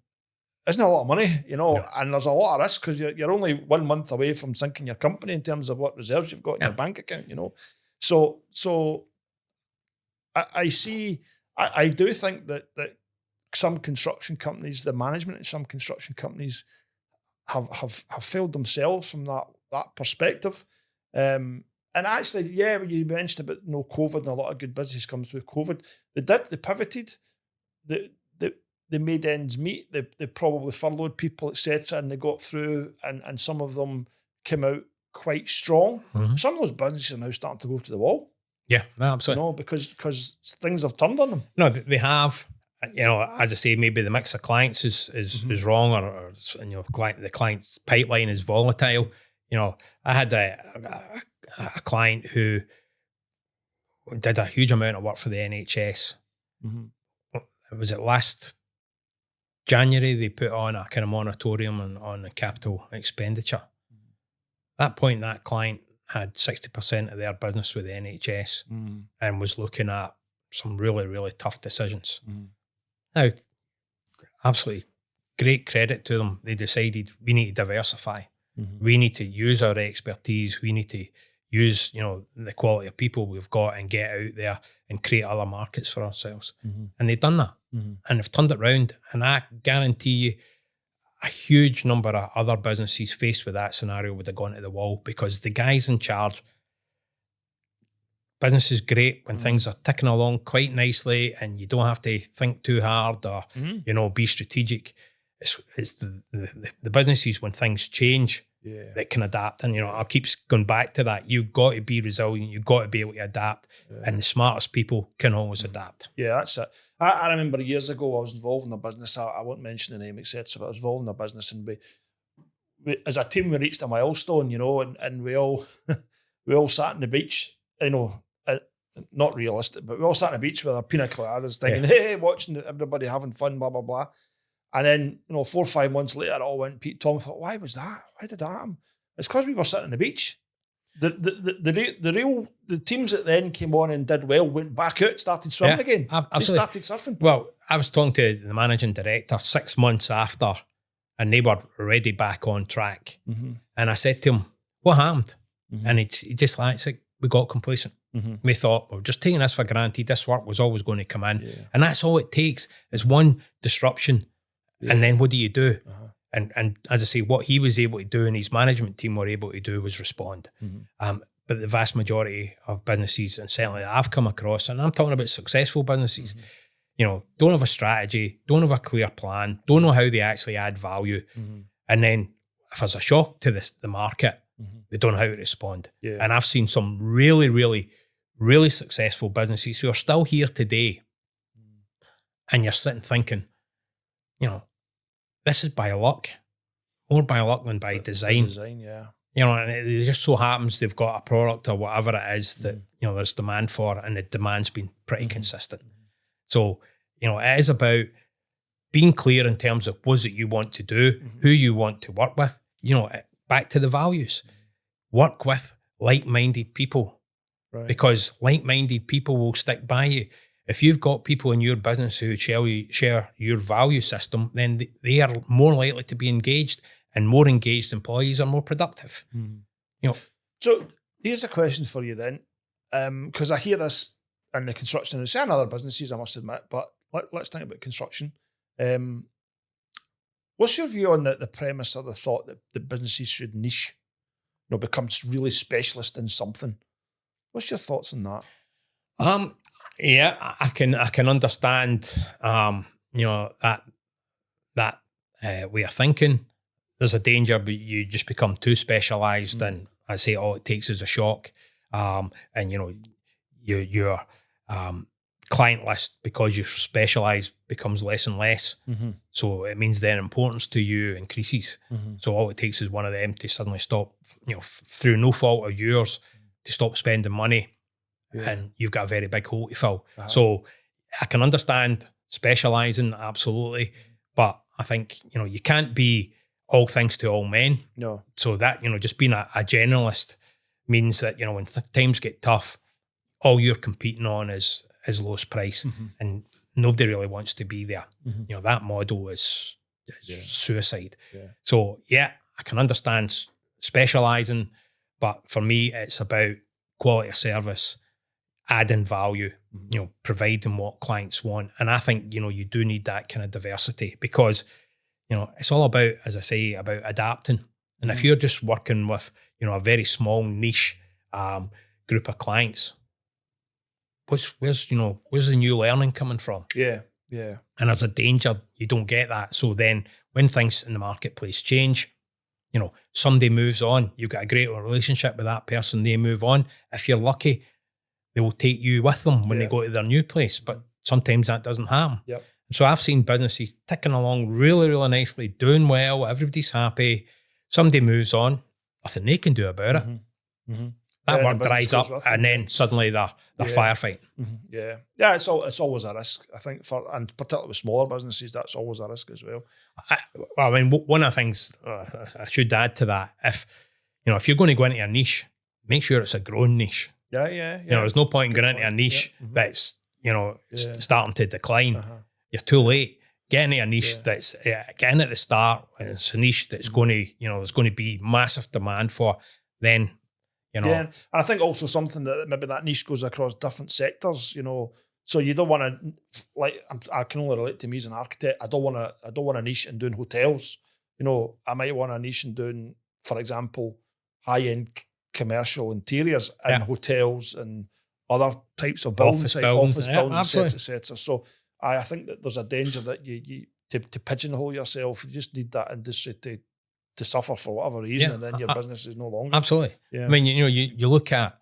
isn't a lot of money, and there's a lot of risk because you're only 1 month away from sinking your company in terms of what reserves you've got in your bank account, So I do think that some construction companies, the management of some construction companies have failed themselves from that perspective. And actually, when you mentioned about COVID and a lot of good business comes through COVID, they pivoted, they made ends meet, they probably furloughed people, etc., and they got through, and some of them came out quite strong. Some of those businesses are now starting to go to the wall. Yeah, absolutely. Because things have turned on them. No, they have. As I say, maybe the mix of clients is wrong, or the client's pipeline is volatile. I had a client who did a huge amount of work for the NHS. Was it last January they put on a kind of moratorium on the capital expenditure? At that point, that client had 60% of their business with the NHS and was looking at some really, really tough decisions. Now, absolutely great credit to them. They decided we need to diversify. We need to use our expertise. We need to use, the quality of people we've got and get out there and create other markets for ourselves. And they've done that. And they've turned it around. And I guarantee you, a huge number of other businesses faced with that scenario would have gone to the wall, because the guys in charge, business is great when things are ticking along quite nicely and you don't have to think too hard or, be strategic. It's the businesses when things change that can adapt. And, I keep going back to that. You've got to be resilient. You've got to be able to adapt. And the smartest people can always adapt. Yeah, that's it. I remember years ago I was involved in a business. I won't mention the name, etc. But I was involved in a business, and we as a team we reached a milestone, and we all sat on the beach, not realistic, but we all sat on the beach with our pina coladas, thinking, hey, watching everybody having fun, blah blah blah. And then 4 or 5 months later, it all went Pete Tom. I thought, why was that? Why did that happen? It's because we were sitting on the beach. The teams that then came on and did well went back out, started swimming again. Absolutely. They started surfing. Well, I was talking to the managing director 6 months after, and they were already back on track. And I said to him, what happened? And he just said, we got complacent. We thought, we're just taking this for granted. This work was always going to come in. And that's all it takes is one disruption. And then what do you do? And as I say, what he was able to do and his management team were able to do was respond. But the vast majority of businesses, and certainly that I've come across, and I'm talking about successful businesses, don't have a strategy, don't have a clear plan, don't know how they actually add value. And then if there's a shock to the market, they don't know how to respond. And I've seen some really, really, really successful businesses who are still here today. And you're sitting thinking, this is by luck, more by luck than by design. And it just so happens they've got a product or whatever it is that, there's demand for, and the demand's been pretty consistent. So, it is about being clear in terms of what it you want to do, who you want to work with, back to the values. Work with like-minded people, because like-minded people will stick by you. If you've got people in your business who share your value system, then they are more likely to be engaged, and more engaged employees are more productive. So here's a question for you then, because I hear this in the construction industry and other businesses, I must admit, but let's think about construction. What's your view on the premise or the thought that the businesses should niche, become really specialist in something? What's your thoughts on that? Yeah, I can understand, that way of thinking. There's a danger, but you just become too specialised, and I say all it takes is a shock, and your client list, because you're specialised, becomes less and less. So it means their importance to you increases. So all it takes is one of them to suddenly stop, through no fault of yours, to stop spending money. And you've got a very big hole to fill. So I can understand specialising, absolutely. But I think, you can't be all things to all men. No. So that, just being a generalist means that, when times get tough, all you're competing on is lowest price. And nobody really wants to be there. That model is suicide. So, I can understand specialising, but for me, it's about quality of service, adding value, providing what clients want. And I think, you do need that kind of diversity, because, it's all about, as I say, about adapting. And if you're just working with, a very small niche group of clients, where's the new learning coming from? Yeah. And there's a danger you don't get that. So then when things in the marketplace change, somebody moves on, you've got a great relationship with that person, they move on. If you're lucky, they will take you with them when they go to their new place. But sometimes that doesn't happen. So I've seen businesses ticking along really, really nicely, doing well, everybody's happy. Somebody moves on, nothing they can do about it. That the work business dries goes up, with them. and then suddenly they're firefighting. Yeah. It's always a risk, I think, and particularly with smaller businesses, that's always a risk as well. I mean, one of the things I should add to that, if you're going to go into a niche, make sure it's a growing niche. Yeah. There's no point in going into a niche that's starting to decline. You're too late. Get into a niche that's getting at the start, and it's a niche that's going to, there's going to be massive demand for. Then, Yeah, and I think also something that maybe that niche goes across different sectors. So you don't want to, like, I can only relate to me as an architect. I don't want a niche in doing hotels. I might want a niche in doing, for example, high-end commercial interiors in hotels and other types of buildings, office buildings, etc. So I think that there's a danger that you to pigeonhole yourself. You just need that industry to suffer for whatever reason, and then your business is no longer. Absolutely. Yeah. I mean, you look at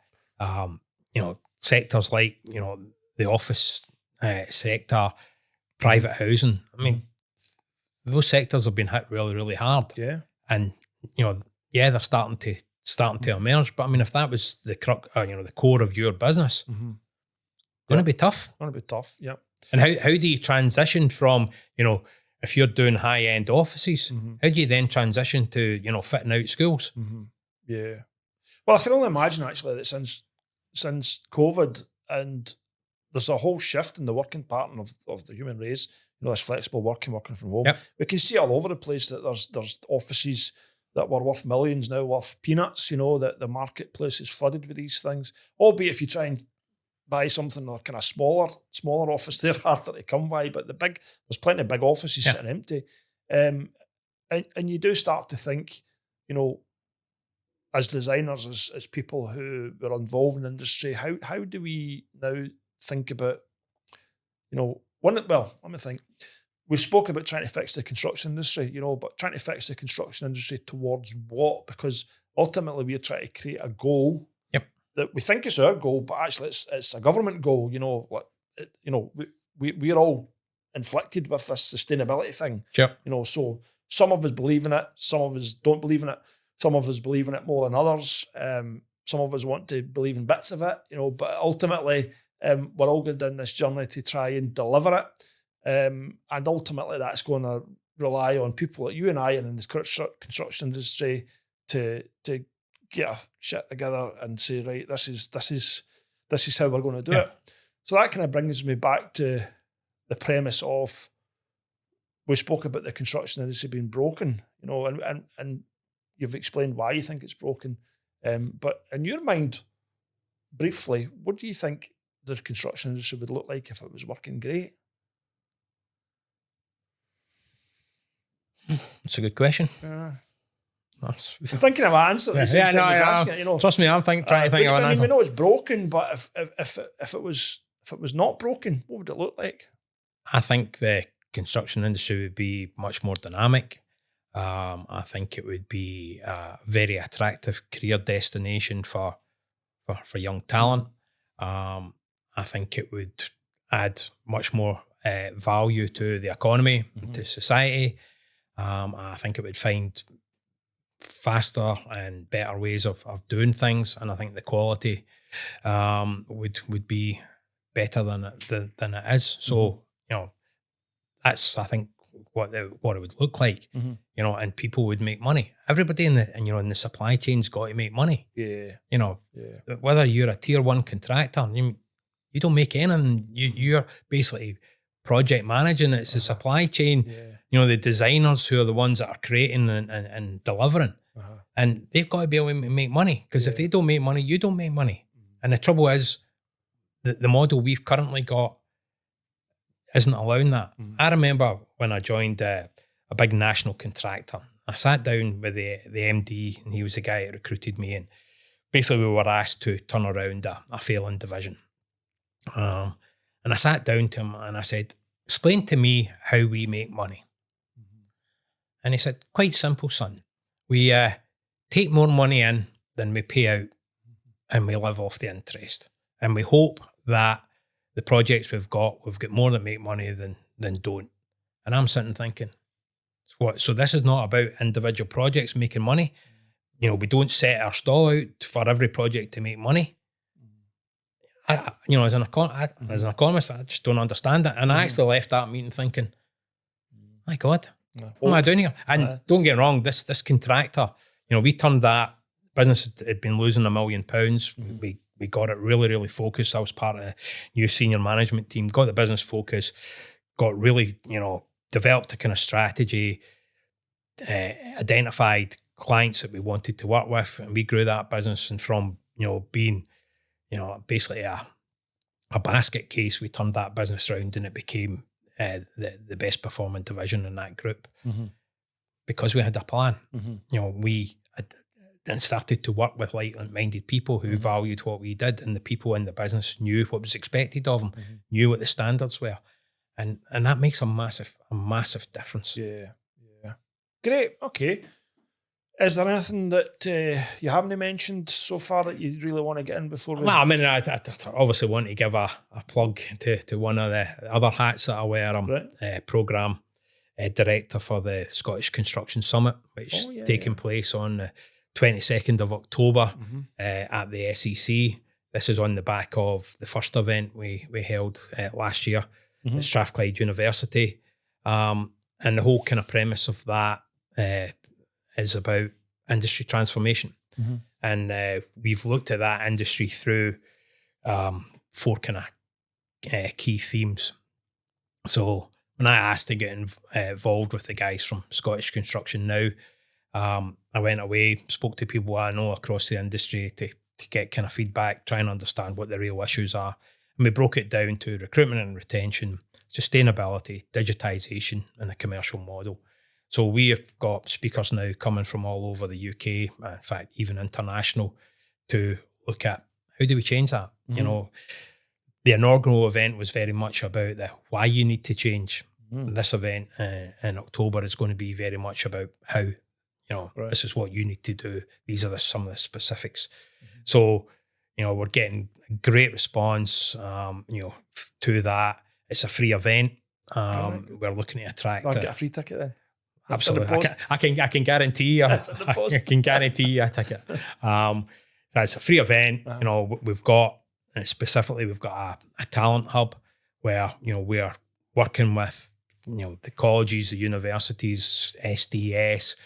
sectors like the office sector, private housing. I mean, those sectors have been hit really, really hard. Yeah. And they're starting to emerge. But I mean, if that was the the core of your business, going to be tough. Going to be tough. Yeah. And how do you transition from if you're doing high end offices, how do you then transition to fitting out schools? Yeah. Well, I can only imagine actually that since COVID, and there's a whole shift in the working pattern of the human race. This flexible working from home. Yep. We can see all over the place that there's offices that were worth millions now worth peanuts. That the marketplace is flooded with these things. Albeit if you try and buy something like kind of smaller office, they're harder to come by. But there's plenty of big offices sitting empty, and you do start to think, as designers, as people who are involved in the industry, how do we now think about, let me think. We spoke about trying to fix the construction industry, but trying to fix the construction industry towards what? Because ultimately we're trying to create a goal that we think is our goal, but actually it's a government goal. We're all inflicted with this sustainability thing. Sure. So some of us believe in it, some of us don't believe in it, some of us believe in it more than others. Some of us want to believe in bits of it, but ultimately we're all going down this journey to try and deliver it. And ultimately that's going to rely on people like you and I and in the construction industry to get a shit together and say, right, this is how we're going to do it. So that kind of brings me back to the premise of, we spoke about the construction industry being broken, and you've explained why you think it's broken. But in your mind, briefly, what do you think the construction industry would look like if it was working great? That's a good question. I'm thinking of an answer. Trust me, I'm trying to think of an answer. We know it's broken, but if it was not broken, what would it look like? I think the construction industry would be much more dynamic. I think it would be a very attractive career destination for young talent. I think it would add much more value to the economy, to society. I think it would find faster and better ways of doing things, and I think the quality would be better than it is. So that's, I think, what it would look like. And people would make money. Everybody in the supply chain's got to make money. Whether you're a tier 1 contractor, you don't make anything. You're basically project managing. It's the supply chain. The designers who are the ones that are creating and delivering. And they've got to be able to make money, because if they don't make money, you don't make money. And the trouble is, the model we've currently got isn't allowing that. I remember when I joined a big national contractor, I sat down with the MD, and he was the guy that recruited me, and basically we were asked to turn around a failing division. And I sat down to him and I said, explain to me how we make money. And he said, quite simple, son. We take more money in than we pay out, and we live off the interest. And we hope that the projects we've got more that make money than don't. And I'm sitting thinking, what? So this is not about individual projects making money. we don't set our stall out for every project to make money. As an economist, I just don't understand it. And I actually left that meeting thinking, my God, what am I doing here? And don't get me wrong, this contractor, we turned that business had been losing £1 million. We got it really, really focused. I was part of the new senior management team, got the business focused, got really, developed a kind of strategy, identified clients that we wanted to work with, and we grew that business. And from, being, basically a basket case, we turned that business around and it became the best performing division in that group because we had a plan. We then started to work with like-minded people who valued what we did, and the people in the business knew what was expected of them, knew what the standards were. And that makes a massive difference. Yeah. Great. Okay. Is there anything that you haven't mentioned so far that you really want to get in before we... Well, I mean, I obviously want to give a plug to one of the other hats that I wear. I'm programme director for the Scottish Construction Summit, which is taking place on the 22nd of October at the SEC. This is on the back of the first event we held last year at Strathclyde University. And the whole kind of premise of that is about industry transformation. And we've looked at that industry through 4 kind of key themes. So when I asked to get involved with the guys from Scottish Construction Now, I went away, spoke to people I know across the industry to get kind of feedback, try and understand what the real issues are. And we broke it down to recruitment and retention, sustainability, digitisation, and a commercial model. So we have got speakers now coming from all over the UK, in fact, even international, to look at how do we change that? The inaugural event was very much about the why you need to change. This event in October is going to be very much about how, this is what you need to do. These are some of the specifics. So, we're getting a great response, to that. It's a free event. We're looking to attract... I'll get a free ticket then. Absolutely. I can guarantee you. That's in the post. I can guarantee you a ticket. So it's a free event. We've got, specifically, we've got a talent hub where, we are working with, the colleges, the universities, SDS,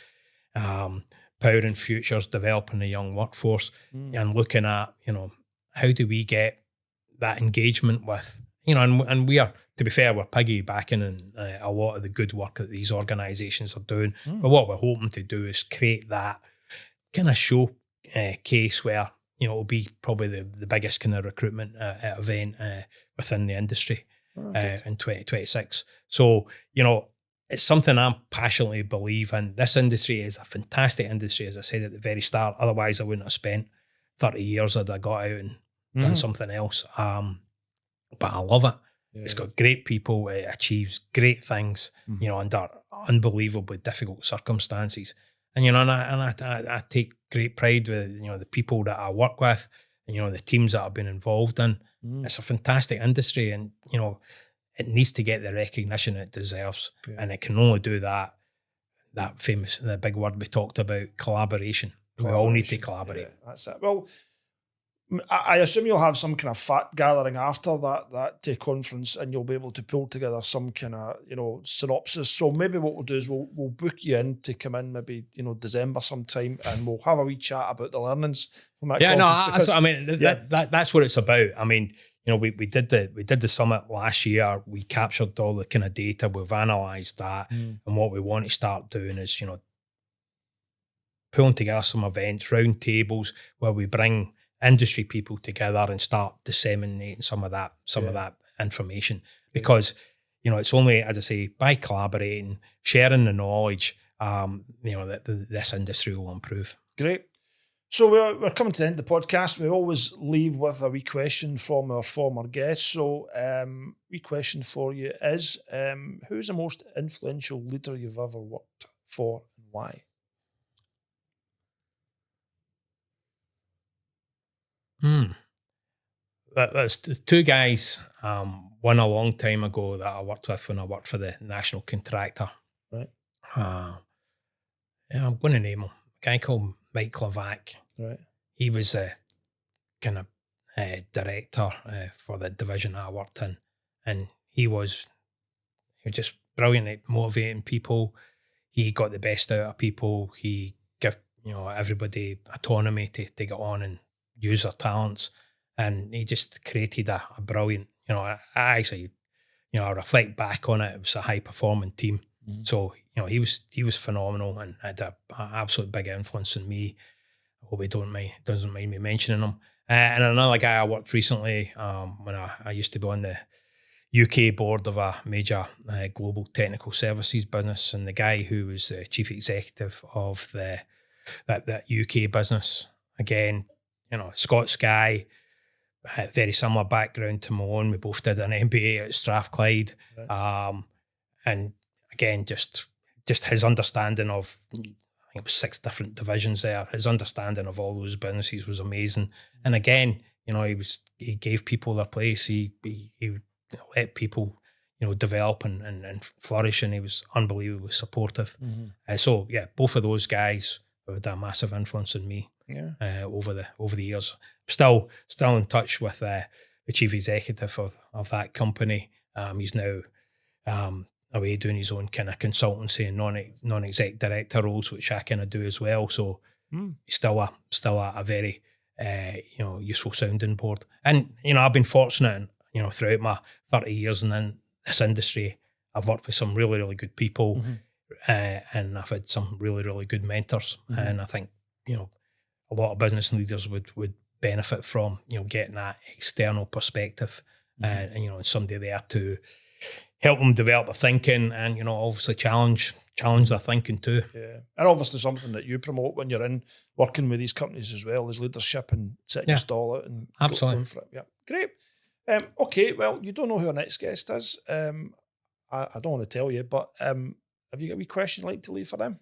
Powering Futures, developing the young workforce, and looking at, how do we get that engagement with, and we are, to be fair, we're piggybacking on a lot of the good work that these organisations are doing. But what we're hoping to do is create that kind of show case where, it'll be probably the biggest kind of recruitment event within the industry in 2026. So, it's something I passionately believe in. This industry is a fantastic industry, as I said at the very start. Otherwise, I wouldn't have spent 30 years had I got out and done something else. But I love it. It's got great people. It achieves great things, under unbelievably difficult circumstances. And, I take great pride with, the people that I work with and, the teams that I've been involved in. It's a fantastic industry and, it needs to get the recognition it deserves. And it can only do that famous, the big word we talked about, collaboration. We all need to collaborate. That's it. Well, I assume you'll have some kind of fact gathering after that conference, and you'll be able to pull together some kind of synopsis. So maybe what we'll do is we'll book you in to come in maybe December sometime, and we'll have a wee chat about the learnings from that. That's what it's about. I mean, we did the summit last year. We captured all the kind of data. We've analysed that, and what we want to start doing is pulling together some events, round tables where we bring industry people together and start disseminating some of that information, because it's only, as I say, by collaborating, sharing the knowledge, that this industry will improve. Great. So we're coming to the end of the podcast. We always leave with a wee question from our former guests. So wee question for you is, who's the most influential leader you've ever worked for and why? There's 2 guys, one a long time ago that I worked with when I worked for the national contractor. Right. I'm going to name him. A guy called Mike Levac. Right. He was a kind of director for the division I worked in, and he was just brilliant at motivating people. He got the best out of people. He gave everybody autonomy to get on and use their talents, and he just created a brilliant. I actually, I reflect back on it. It was a high performing team. Mm-hmm. So he was phenomenal and had an absolute big influence on me. I hope he doesn't mind me mentioning him. And another guy I worked recently when I used to be on the UK board of a major global technical services business, and the guy who was the chief executive of that UK business, again, Scots guy, very similar background to my own. We both did an MBA at Strathclyde, right. And again, just his understanding of, I think it was 6 different divisions there. His understanding of all those businesses was amazing. And again, he gave people their place. He let people, develop and flourish, and he was unbelievably supportive. Mm-hmm. So yeah, both of those guys had a massive influence on me. Yeah. Over the years. Still in touch with the chief executive of that company. He's now away doing his own kind of consultancy and non-exec director roles, which I kind of do as well. So he's still a very useful sounding board. And I've been fortunate, throughout my 30 years in this industry, I've worked with some really, really good people, and I've had some really, really good mentors. Mm-hmm. And I think a lot of business leaders would benefit from getting that external perspective, and somebody there to help them develop their thinking and obviously challenge their thinking too. Yeah, and obviously something that you promote when you're in working with these companies as well is leadership and setting your stall out and absolutely going for it. Yeah, great. Okay, well, you don't know who our next guest is. I don't want to tell you, but have you got a wee question you'd like to leave for them?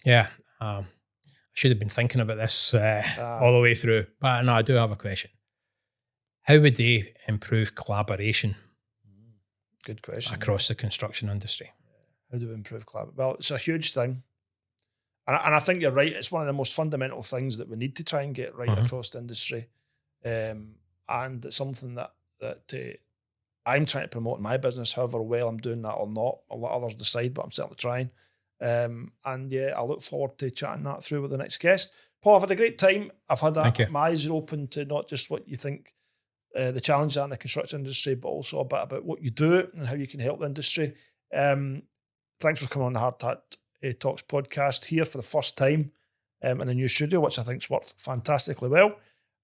Yeah, I should have been thinking about this all the way through, but no, I do have a question. How would they improve collaboration? Good question. Across the construction industry. How do we improve collaboration? Well, it's a huge thing. And I think you're right. It's one of the most fundamental things that we need to try and get right across the industry. And it's something that I'm trying to promote in my business, however well I'm doing that or not. I'll let others decide, but I'm certainly trying. And yeah, I look forward to chatting that through with the next guest. Paul, I've had a great time. I've had my eyes are open to not just what you think the challenges are in the construction industry, but also a bit about what you do and how you can help the industry. Thanks for coming on the Hard Hat Talks podcast here for the first time in a new studio, which I think's worked fantastically well.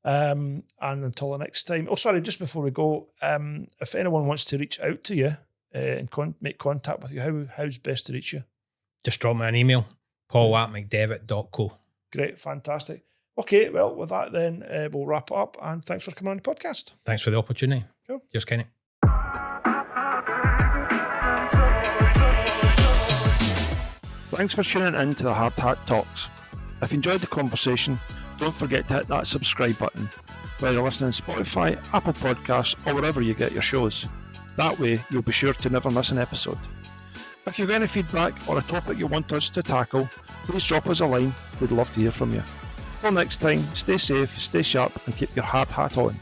And until the next time. Oh, sorry, just before we go, if anyone wants to reach out to you and make contact with you, how's best to reach you? Just drop me an email, paul@mcdevitt.co. Great, fantastic. Okay, well, with that then, we'll wrap it up, and thanks for coming on the podcast. Thanks for the opportunity. Cool. Cheers, Kenny. Thanks for tuning in to the Hard Hat Talks. If you enjoyed the conversation, don't forget to hit that subscribe button, whether you're listening on Spotify, Apple Podcasts, or wherever you get your shows. That way, you'll be sure to never miss an episode. If you've got any feedback or a topic you want us to tackle, please drop us a line. We'd love to hear from you. Till next time, stay safe, stay sharp, and keep your hard hat on.